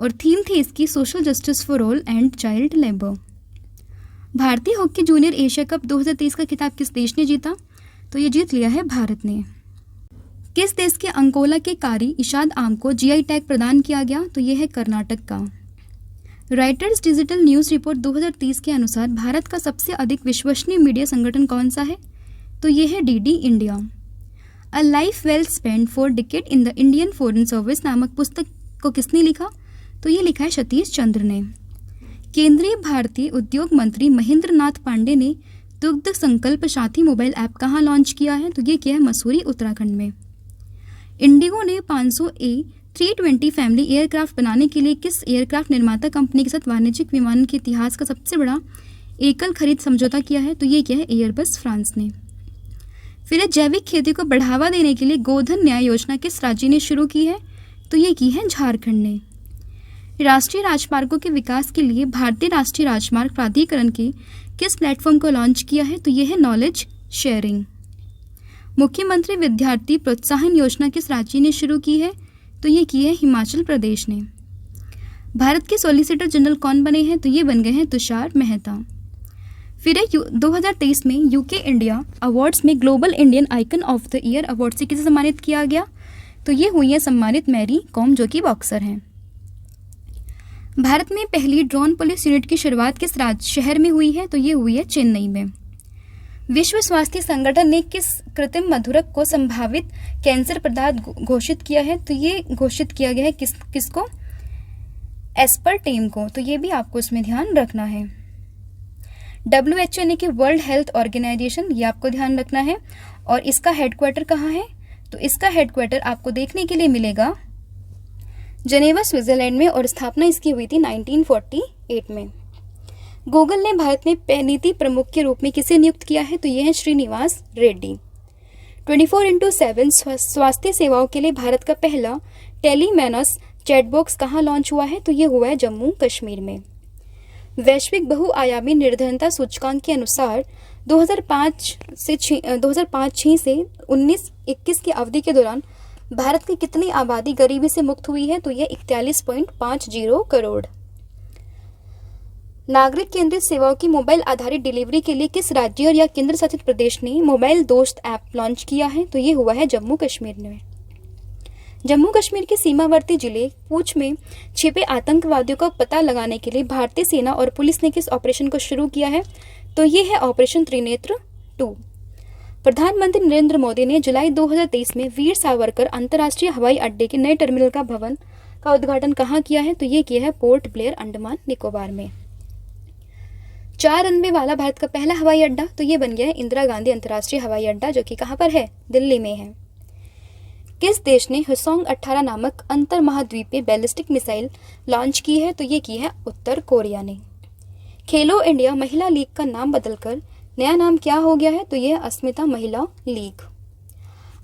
और थीम थी इसकी social justice for all and child labour. भारतीय हॉकी जूनियर एशिया कप 2023 का खिताब किस देश ने जीता? तो ये जीत लिया है भारत ने। किस देश के अंकोला के कारी इशाद आम को GI टैग प्रदान किया गया? तो ये है कर्नाटक का। राइटर्स डिजिटल न्यूज़ रिपोर्ट 2030 के अनुसार भारत का सबसे अधिक विश्वसनीय मीडिया संगठन कौन सा है? तो ये है DD India. A life well spend for decade in the Indian foreign service नामक पुस्तक को किसने लिखा? तो ये लिखा है सतीश चंद्र ने। केंद्रीय भारतीय उद्योग मंत्री महेंद्र नाथ पांडे ने दुग्ध संकल्प साथी मोबाइल ऐप कहाँ लॉन्च किया है? तो ये किया है मसूरी उत्तराखंड में। इंडिगो ने 500A 320 फैमिली एयरक्राफ्ट बनाने के लिए किस एयरक्राफ्ट निर्माता कंपनी के साथ वाणिज्यिक विमान के इतिहास का सबसे बड़ा एकल खरीद समझौता किया है? तो ये किया है एयरबस फ्रांस ने। फिर जैविक खेती को बढ़ावा देने के लिए गोधन न्याय योजना किस राज्य ने शुरू की है? तो ये की है झारखंड ने। राष्ट्रीय राजमार्गों के विकास के लिए भारतीय राष्ट्रीय राजमार्ग प्राधिकरण के किस प्लेटफॉर्म को लॉन्च किया है? तो ये है नॉलेज शेयरिंग। मुख्यमंत्री विद्यार्थी प्रोत्साहन योजना किस राज्य ने शुरू की है? तो ये की है हिमाचल प्रदेश ने। भारत के सॉलिसिटर जनरल कौन बने हैं? तो ये बन गए हैं तुषार मेहता। फिर 2023 में यूके इंडिया अवार्ड्स में global Indian icon of the year award से किसे सम्मानित किया गया? तो ये हुई है सम्मानित मैरी कॉम जो कि बॉक्सर हैं। भारत में पहली ड्रोन पुलिस यूनिट की शुरुआत किस शहर में हुई है? तो ये हुई है चेन्नई में। विश्व स्वास्थ्य संगठन ने किस कृत्रिम मधुरक को संभावित कैंसर पदार्थ घोषित किया है? तो ये घोषित किया गया है किसको? एस्पर्टेम को। तो ये भी आपको इसमें ध्यान रखना है। WHO यानी कि वर्ल्ड हेल्थ ऑर्गेनाइजेशन, ये आपको ध्यान रखना है। और इसका हेडक्वार्टर कहाँ है? तो इसका हेडक्वार्टर आपको देखने के लिए मिलेगा जेनेवा स्विट्जरलैंड में और स्थापना इसकी हुई थी 1948 में। गूगल ने भारत में नीति प्रमुख के रूप में किसे नियुक्त किया है? तो यह है श्रीनिवास रेड्डी। 24/7 स्वास्थ्य सेवाओं के लिए भारत का पहला टेलीमेनस चैटबॉक्स कहाँ लॉन्च हुआ है? तो ये हुआ है जम्मू कश्मीर में। वैश्विक बहुआयामी निर्धनता सूचकांक के अनुसार 2005-6 से 19-21 की अवधि के दौरान भारत की कितनी आबादी गरीबी से मुक्त हुई है? तो यह 41.50 करोड़। नागरिक केंद्रित सेवाओं की मोबाइल आधारित डिलीवरी के लिए किस राज्य और या केंद्र शासित प्रदेश ने मोबाइल दोस्त ऐप लॉन्च किया है? तो ये हुआ है जम्मू कश्मीर में। जम्मू कश्मीर के सीमावर्ती जिले पूंछ में छिपे आतंकवादियों का पता लगाने के लिए भारतीय सेना और पुलिस ने किस ऑपरेशन को शुरू किया है? तो ये है ऑपरेशन त्रिनेत्र 2। प्रधानमंत्री नरेंद्र मोदी ने जुलाई 2023 में वीर सावरकर अंतर्राष्ट्रीय हवाई अड्डे के नए टर्मिनल का भवन का उद्घाटन कहाँ किया है? तो ये किया है पोर्ट ब्लेयर, अंडमान निकोबार में। 4 रनवे वाला भारत का पहला हवाई अड्डा, तो ये बन गया है इंदिरा गांधी अंतर्राष्ट्रीय हवाई अड्डा, जो कि कहाँ पर है? दिल्ली में है। किस देश ने हुसोंग 18 नामक अंतर महाद्वीपीय बैलिस्टिक मिसाइल लॉन्च की है? तो ये की है उत्तर कोरिया ने। खेलो इंडिया महिला लीग का नाम बदलकर नया नाम क्या हो गया है? तो यह अस्मिता महिला लीग।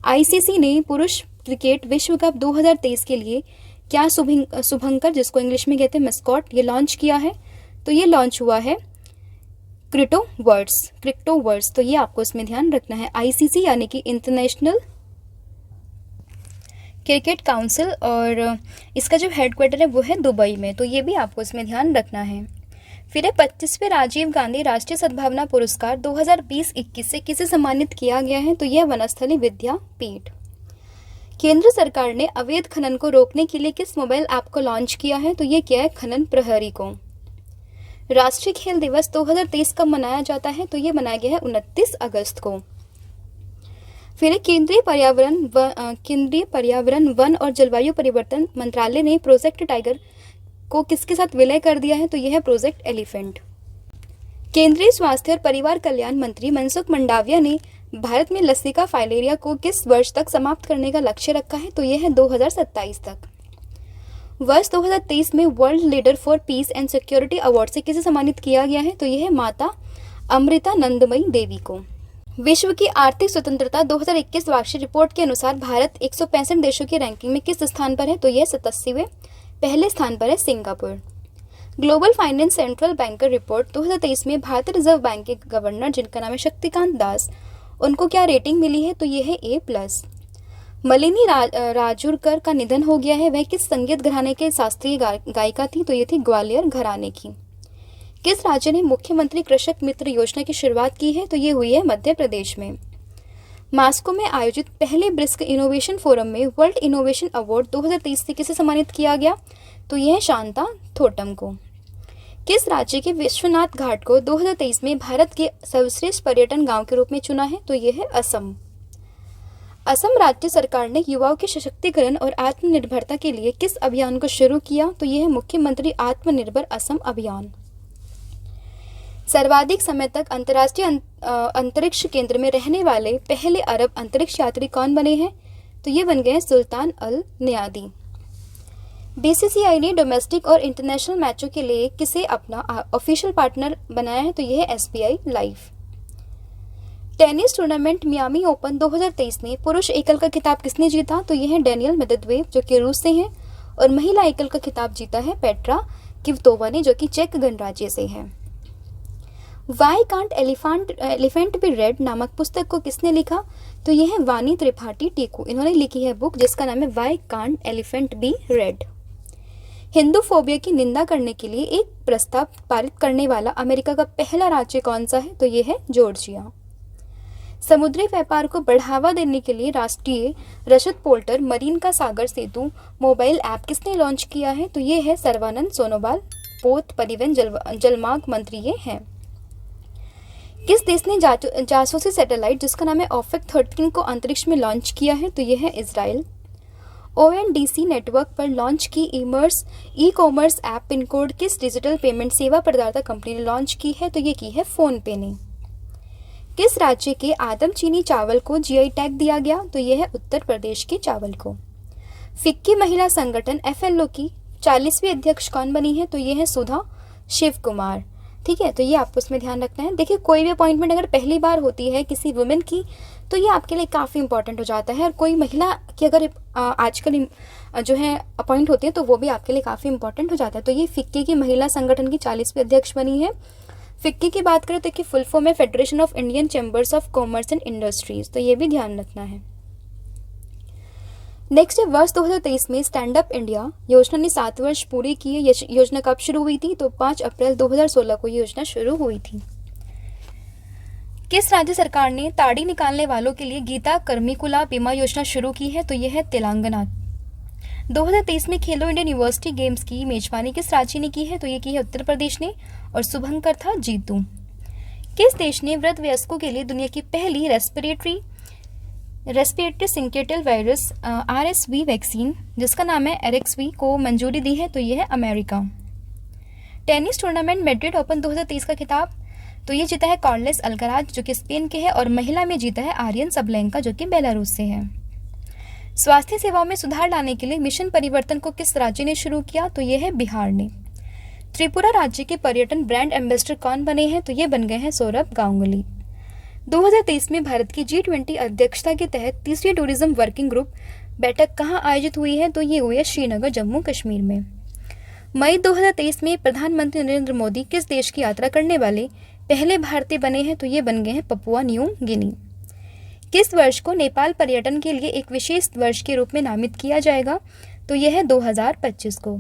आईसीसी ने पुरुष क्रिकेट विश्व कप 2023 के लिए क्या शुभंकर, जिसको इंग्लिश में कहते हैं मस्कॉट, ये लॉन्च किया है? तो ये लॉन्च हुआ है क्रिप्टो वर्ड्स। तो ये आपको इसमें ध्यान रखना है। आईसीसी यानी कि इंटरनेशनल क्रिकेट काउंसिल, और इसका जो हेडक्वार्टर है वो है दुबई में, तो ये भी आपको इसमें ध्यान रखना है। फिर 25वें राजीव गांधी राष्ट्रीय सद्भावना पुरस्कार 2020-21 से किसे सम्मानित किया गया है? तो यह वनस्थली विद्यापीठ। केंद्र सरकार ने अवैध खनन को रोकने के लिए किस मोबाइल ऐप को लॉन्च किया है? तो यह किया है खनन प्रहरी को। राष्ट्रीय खेल दिवस 2023 कब मनाया जाता है? तो यह मनाया गया है 29 अगस्त को। फिर केंद्रीय पर्यावरण वन और जलवायु परिवर्तन मंत्रालय ने प्रोजेक्ट टाइगर को किसके साथ विलय कर दिया है? तो यह है प्रोजेक्ट एलिफेंट। केंद्रीय स्वास्थ्य और परिवार कल्याण मंत्री मनसुख मंडाविया ने भारत में लसिका फाइलेरिया को किस वर्ष तक समाप्त करने का लक्ष्य रखा है? तो यह है 2027 तक। वर्ष 2023 में world leader for piece and security award से किसे सम्मानित किया गया है? तो यह है माता अमृतानंदमयी देवी को। विश्व की आर्थिक स्वतंत्रता 2021 वार्षिक रिपोर्ट के अनुसार भारत 165 देशों की रैंकिंग में किस स्थान पर है? तो यह 87वें, पहले स्थान पर है Singapore. Global finance central banker report 2023 में भारतीय रिजर्व बैंक के गवर्नर, जिनका नाम है शक्तिकांत दास, उनको क्या रेटिंग मिली है? तो यह है A+। मलिनी राजूरकर का निधन हो गया है। वह किस संगीत घराने के शास्त्रीय गायिका थी? तो ये थी ग्वालियर घराने की। किस राज्य ने मुख्यमंत्री कृषक मित्र योजना की शुरुआत की है? तो ये हुई है मध्य प्रदेश में। मास्को में आयोजित पहले ब्रिस्क इनोवेशन फोरम में वर्ल्ड इनोवेशन अवार्ड 2023 से किसे सम्मानित किया गया? तो यह है शांता थोटम को। किस राज्य के विश्वनाथ घाट को 2023 में भारत के सर्वश्रेष्ठ पर्यटन गांव के रूप में चुना है? तो यह है असम। असम राज्य सरकार ने युवाओं के सशक्तिकरण और आत्मनिर्भरता के लिए किस अभियान को शुरू किया? तो यह है मुख्यमंत्री आत्मनिर्भर असम अभियान। सर्वाधिक समय तक अंतर्राष्ट्रीय अंतरिक्ष केंद्र में रहने वाले पहले अरब अंतरिक्ष यात्री कौन बने हैं? तो ये बन गए हैं सुल्तान अल नियादी। बीसीसीआई ने डोमेस्टिक और इंटरनेशनल मैचों के लिए किसे अपना ऑफिशियल पार्टनर बनाया है? तो यह है SBI life. Tennis tournament Miami open 2023 में पुरुष एकल का खिताब किसने जीता? तो यह है डेनियल मेदवेदेव, जो कि रूस से हैं, और महिला एकल का खिताब जीता है पेट्रा क्विटोवा ने, जो कि चेक गणराज्य से है। Why can't elephant be red नामक पुस्तक को किसने लिखा? तो यह है वानी त्रिपाठी टीकू। इन्होंने लिखी है बुक जिसका नाम है why can't elephant be red. Hindu phobia की निंदा करने के लिए एक प्रस्ताव पारित करने वाला अमेरिका का पहला राज्य कौन सा है? तो यह है जॉर्जिया। समुद्री व्यापार को बढ़ावा देने के लिए राष्ट्रीय रसद पोर्टल मरीन का सागर सेतु मोबाइल ऐप किसने लॉन्च किया है? तो ये है सर्बानंद सोनोवाल, पोत परिवहन जलमार्ग मंत्री ये हैं। किस देश ने जासूसी सैटेलाइट जिसका नाम है ऑफेक 13 को अंतरिक्ष में लॉन्च किया है? तो यह है इजराइल। ONDC नेटवर्क पर लॉन्च की e commerce app pin code किस डिजिटल पेमेंट सेवा प्रदाता कंपनी ने लॉन्च की है? तो ये की है फोन पे ने। किस राज्य के आदमचीनी चावल को GI टैग दिया गया? तो यह है उत्तर प्रदेश के चावल को। फिक्की महिला संगठन FLO की 40वीं अध्यक्ष कौन बनी है? तो यह है सुधा शिव कुमार। ठीक है, तो ये आपको इसमें ध्यान रखना है। देखिए, कोई भी अपॉइंटमेंट अगर पहली बार होती है किसी वुमेन की, तो ये आपके लिए काफ़ी इंपॉर्टेंट हो जाता है। और कोई महिला की अगर आजकल जो है अपॉइंट होते हैं, तो वो भी आपके लिए काफ़ी इंपॉर्टेंट हो जाता है। तो ये फिक्की की महिला संगठन की 40वीं अध्यक्ष बनी है। फिक्की की बात करें तो कि फुल फॉर्म है federation of Indian chambers of commerce and industries, तो ये भी ध्यान रखना है। नेक्स्ट है वर्ष 2023 में स्टैंड अप इंडिया योजना ने 7 वर्ष पूरे किए। ये योजना कब शुरू हुई थी? तो 5 अप्रैल 2016 को ये योजना शुरू हुई थी। किस राज्य सरकार ने ताड़ी निकालने वालों के लिए गीता कर्मिकुला बीमा योजना शुरू की है? तो यह है तेलंगाना। 2023 में खेलो इंडिया यूनिवर्सिटी गेम्स की मेजबानी किस राज्य ने की है? तो ये की है उत्तर प्रदेश ने, और शुभंकर था जीतू। किस देश ने वृद्ध वयस्कों के लिए दुनिया की पहली रेस्पिरेटरी सिंकेटल वायरस RSV वैक्सीन जिसका नाम है एरेक्सवी को मंजूरी दी है? तो यह है America. Tennis tournament Madrid open 2023 का खिताब तो ये जीता है कार्लोस अल्काराज जो कि स्पेन के है, और महिला में जीता है आर्यन सबलेंका जो कि बेलारूस से है। स्वास्थ्य सेवाओं में सुधार लाने के लिए मिशन परिवर्तन को किस राज्य ने शुरू किया? तो ये है बिहार ने। त्रिपुरा राज्य के पर्यटन ब्रांड एम्बेसडर कौन बने हैं? तो ये बन गए हैं सौरभ गांगुली। 2023 में भारत की G20 अध्यक्षता के तहत तीसरी टूरिज्म वर्किंग ग्रुप बैठक कहाँ आयोजित हुई है? तो ये हुई है श्रीनगर जम्मू कश्मीर में। मई 2023 में प्रधानमंत्री नरेंद्र मोदी किस देश की यात्रा करने वाले पहले भारतीय बने हैं? तो ये बन गए हैं पपुआ न्यू गिनी। किस वर्ष को नेपाल पर्यटन के लिए एक विशेष वर्ष के रूप में नामित किया जाएगा? तो यह है 2025 को।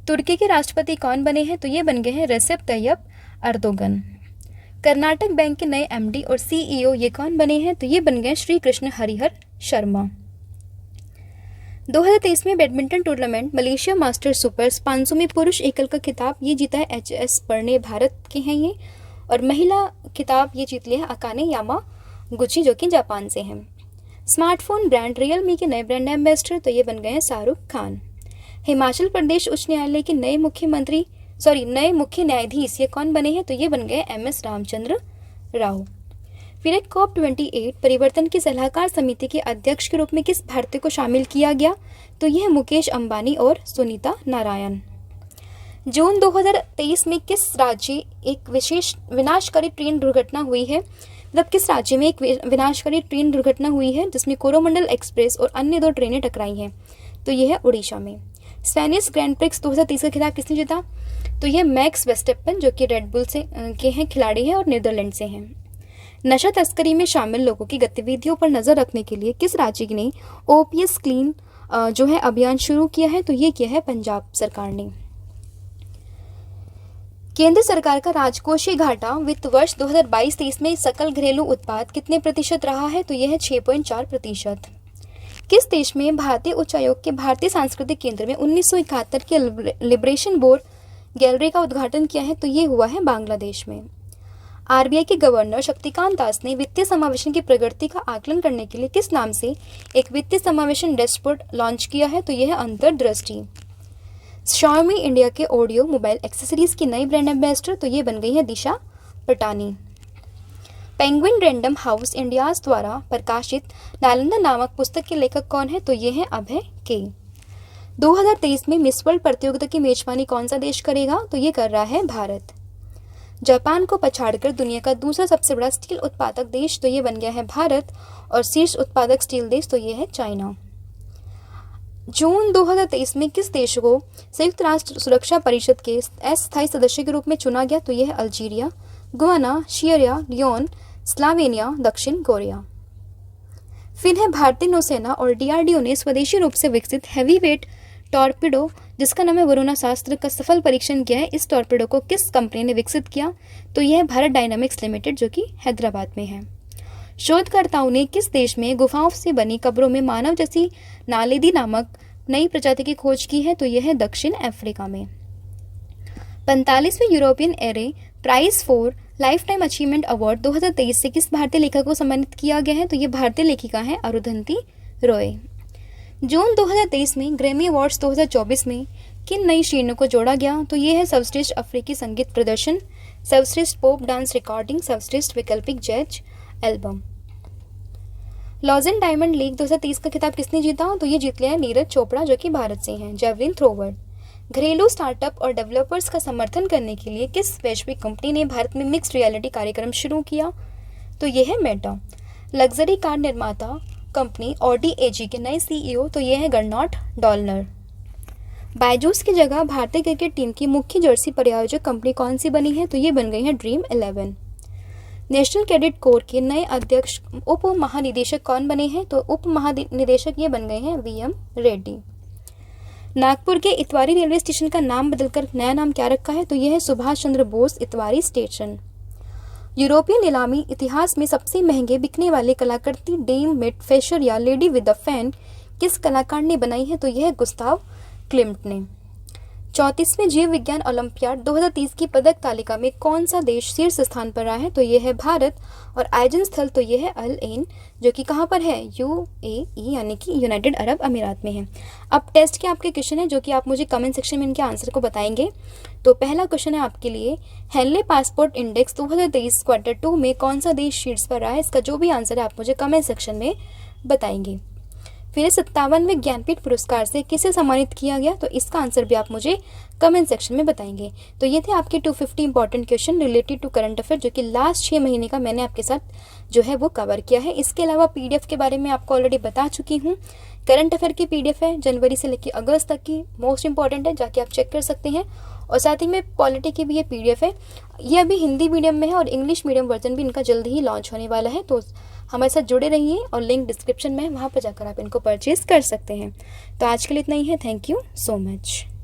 तुर्की के राष्ट्रपति कौन बने हैं? तो ये बन गए हैं Recep Tayyip Erdogan. Karnataka bank के नए MD और CEO ये कौन बने हैं? तो ये बन गए श्री कृष्ण हरिहर शर्मा। 2023 में badminton tournament Malaysia master supers 500 में पुरुष एकल का खिताब ये जीता है HS प्रणय, भारत के हैं ये, और महिला खिताब ये जीत लिया है अकाने यामागुची जो कि जापान से हैं। स्मार्टफोन ब्रांड रियलमी के नए ब्रांड एम्बेसडर तो ये बन गए हैं शाहरुख खान। हिमाचल प्रदेश उच्च न्यायालय के नए मुख्य न्यायाधीश ये कौन बने हैं? तो ये बन गए MS रामचंद्र राव। फिर एक COP28 परिवर्तन की सलाहकार समिति के अध्यक्ष के रूप में किस भारतीय को शामिल किया गया? तो यह मुकेश अंबानी और सुनीता नारायण। जून 2023 में किस राज्य एक विशेष विनाशकारी ट्रेन दुर्घटना हुई है? मतलब किस राज्य में एक विनाशकारी ट्रेन दुर्घटना हुई है जिसमें कोरोमंडल एक्सप्रेस और अन्य 2 ट्रेनें टकराई हैं? तो यह है उड़ीसा में। स्पेनिश ग्रैंड प्रिक्स 2023 का खिताब किसने जीता? तो यह मैक्स वेस्टैपेन जो कि रेडबुल से के हैं खिलाड़ी हैं और नीदरलैंड से हैं। नशा तस्करी में शामिल लोगों की गतिविधियों पर नजर रखने के लिए किस राज्य ने OPS क्लीन जो है अभियान शुरू किया है? तो ये किया है पंजाब सरकार ने। केंद्र सरकार का राजकोषीय घाटा वित्त वर्ष 2022-23 में सकल घरेलू उत्पाद कितने प्रतिशत रहा है? तो यह है 6.4%। किस देश में भारतीय उच्चायोग के भारतीय सांस्कृतिक केंद्र में 1971 के लिबरेशन बोर गैलरी का उद्घाटन किया है? तो ये हुआ है बांग्लादेश में। RBI के गवर्नर शक्तिकांत दास ने वित्तीय समावेशन की प्रगति का आकलन करने के लिए किस नाम से एक वित्तीय समावेशन डैशबोर्ड लॉन्च किया है? तो यह है अंतर्दृष्टि। Xiaomi इंडिया के ऑडियो मोबाइल एक्सेसरीज की नई ब्रांड एम्बेसडर तो ये बन गई है Disha Patani. Penguin Random House India द्वारा प्रकाशित नालंदा नामक पुस्तक के लेखक कौन है? तो ये है अभय के। 2023 में मिस वर्ल्ड प्रतियोगिता की मेजबानी कौन सा देश करेगा? तो ये कर रहा है भारत। जापान को पछाड़कर दुनिया का दूसरा सबसे बड़ा स्टील उत्पादक देश तो ये बन गया है भारत, और शीर्ष उत्पादक स्टील देश तो ये है चाइना। जून 2023 में किस देश को संयुक्त राष्ट्र सुरक्षा परिषद के अस्थायी सदस्य के रूप में चुना गया? तो यह है Algeria, Guyana, Sierra Leone, Slovenia, दक्षिण कोरिया। फिर है भारतीय नौसेना और DRDO ने स्वदेशी रूप से विकसित हैवीवेट टॉर्पिडो जिसका नाम है वरुणा शास्त्र का सफल परीक्षण किया है। इस टॉर्पिडो को किस कंपनी ने विकसित किया? तो यह है भारत डायनामिक्स लिमिटेड जो कि हैदराबाद में है। शोधकर्ताओं ने किस देश में गुफाओं से बनी कब्रों में मानव जैसी नालेदी नामक नई प्रजाति की खोज की है? तो यह है दक्षिण अफ्रीका में। 45वें यूरोपियन एरे prize for lifetime achievement award 2023 से किस भारतीय लेखक को सम्मानित किया गया है? तो ये भारतीय लेखिका है अरुंधति रॉय। जून 2023 में ग्रैमी अवार्ड्स 2024 में किन नई श्रेणियों को जोड़ा गया? तो ये है सर्वश्रेष्ठ अफ्रीकी संगीत प्रदर्शन, सर्वश्रेष्ठ पॉप डांस रिकॉर्डिंग, सर्वश्रेष्ठ वैकल्पिक jazz album. Lausanne diamond league 2023 का खिताब किसने जीता? तो ये जीत लिया है नीरज चोपड़ा जो कि भारत से हैं। Javelin thrower. घरेलू स्टार्टअप और डेवलपर्स का समर्थन करने के लिए किस वैश्विक कंपनी ने भारत में मिक्स्ड रियलिटी कार्यक्रम शुरू किया? तो यह है मेटा। लग्जरी कार निर्माता कंपनी ऑडी एजी के नए सीईओ तो ये है गर्नॉट डॉलनर। बायजूस की जगह भारतीय क्रिकेट टीम की मुख्य जर्सी प्रायोजक कंपनी कौन सी बनी है, तो ये बन गई है ड्रीम 11। नेशनल कैडेट कोर के नए अध्यक्ष उप महानिदेशक कौन बने हैं, तो उप महानिदेशक ये बन गए हैं वीएम रेड्डी। नागपुर के इतवारी रेलवे स्टेशन का नाम बदलकर नया नाम क्या रखा है, तो यह है सुभाष चंद्र बोस इतवारी स्टेशन। यूरोपीय नीलामी इतिहास में सबसे महंगे बिकने वाले कलाकृति डेम मेट फेशर या लेडी विद द फैन किस कलाकार ने बनाई है, तो यह है गुस्ताव क्लिम्ट ने। 34वें जीव विज्ञान ओलंपियाड 2030 की पदक तालिका में कौन सा देश शीर्ष स्थान पर रहा है, तो यह है भारत। और आयोजन स्थल तो यह है अल एन, जो कि कहाँ पर है, यूएई यानी कि यूनाइटेड अरब अमीरात में है। अब टेस्ट के आपके क्वेश्चन है जो कि आप मुझे कमेंट सेक्शन में इनके आंसर को बताएंगे। तो पहला क्वेश्चन है आपके लिए, हेनले पासपोर्ट इंडेक्स 2023 क्वार्टर 2 में कौन सा देश शीर्ष पर रहा है, इसका जो भी आंसर है आप मुझे कमेंट सेक्शन में बताएंगे। फिर 57वें ज्ञानपीठ पुरस्कार से किसे सम्मानित किया गया, तो इसका आंसर भी आप मुझे कमेंट सेक्शन में बताएंगे। तो ये थे आपके 250 important question related to current affair, जो कि लास्ट 6 महीने का मैंने आपके साथ जो है वो कवर किया है। इसके अलावा पीडीएफ के बारे में आपको ऑलरेडी बता चुकी हूँ। करंट अफेयर की पीडीएफ है जनवरी से लेकर अगस्त तक की, मोस्ट इंपॉर्टेंट है, जाके आप चेक कर सकते हैं। और साथ ही में पॉलिटी की भी ये पीडीएफ है, ये अभी हिंदी मीडियम में है और इंग्लिश मीडियम वर्जन भी इनका जल्द ही लॉन्च होने वाला है। तो हमारे साथ जुड़े रहिए और लिंक डिस्क्रिप्शन में है, वहाँ पर जाकर आप इनको परचेज कर सकते हैं। तो आज के लिए इतना ही है। Thank you so much.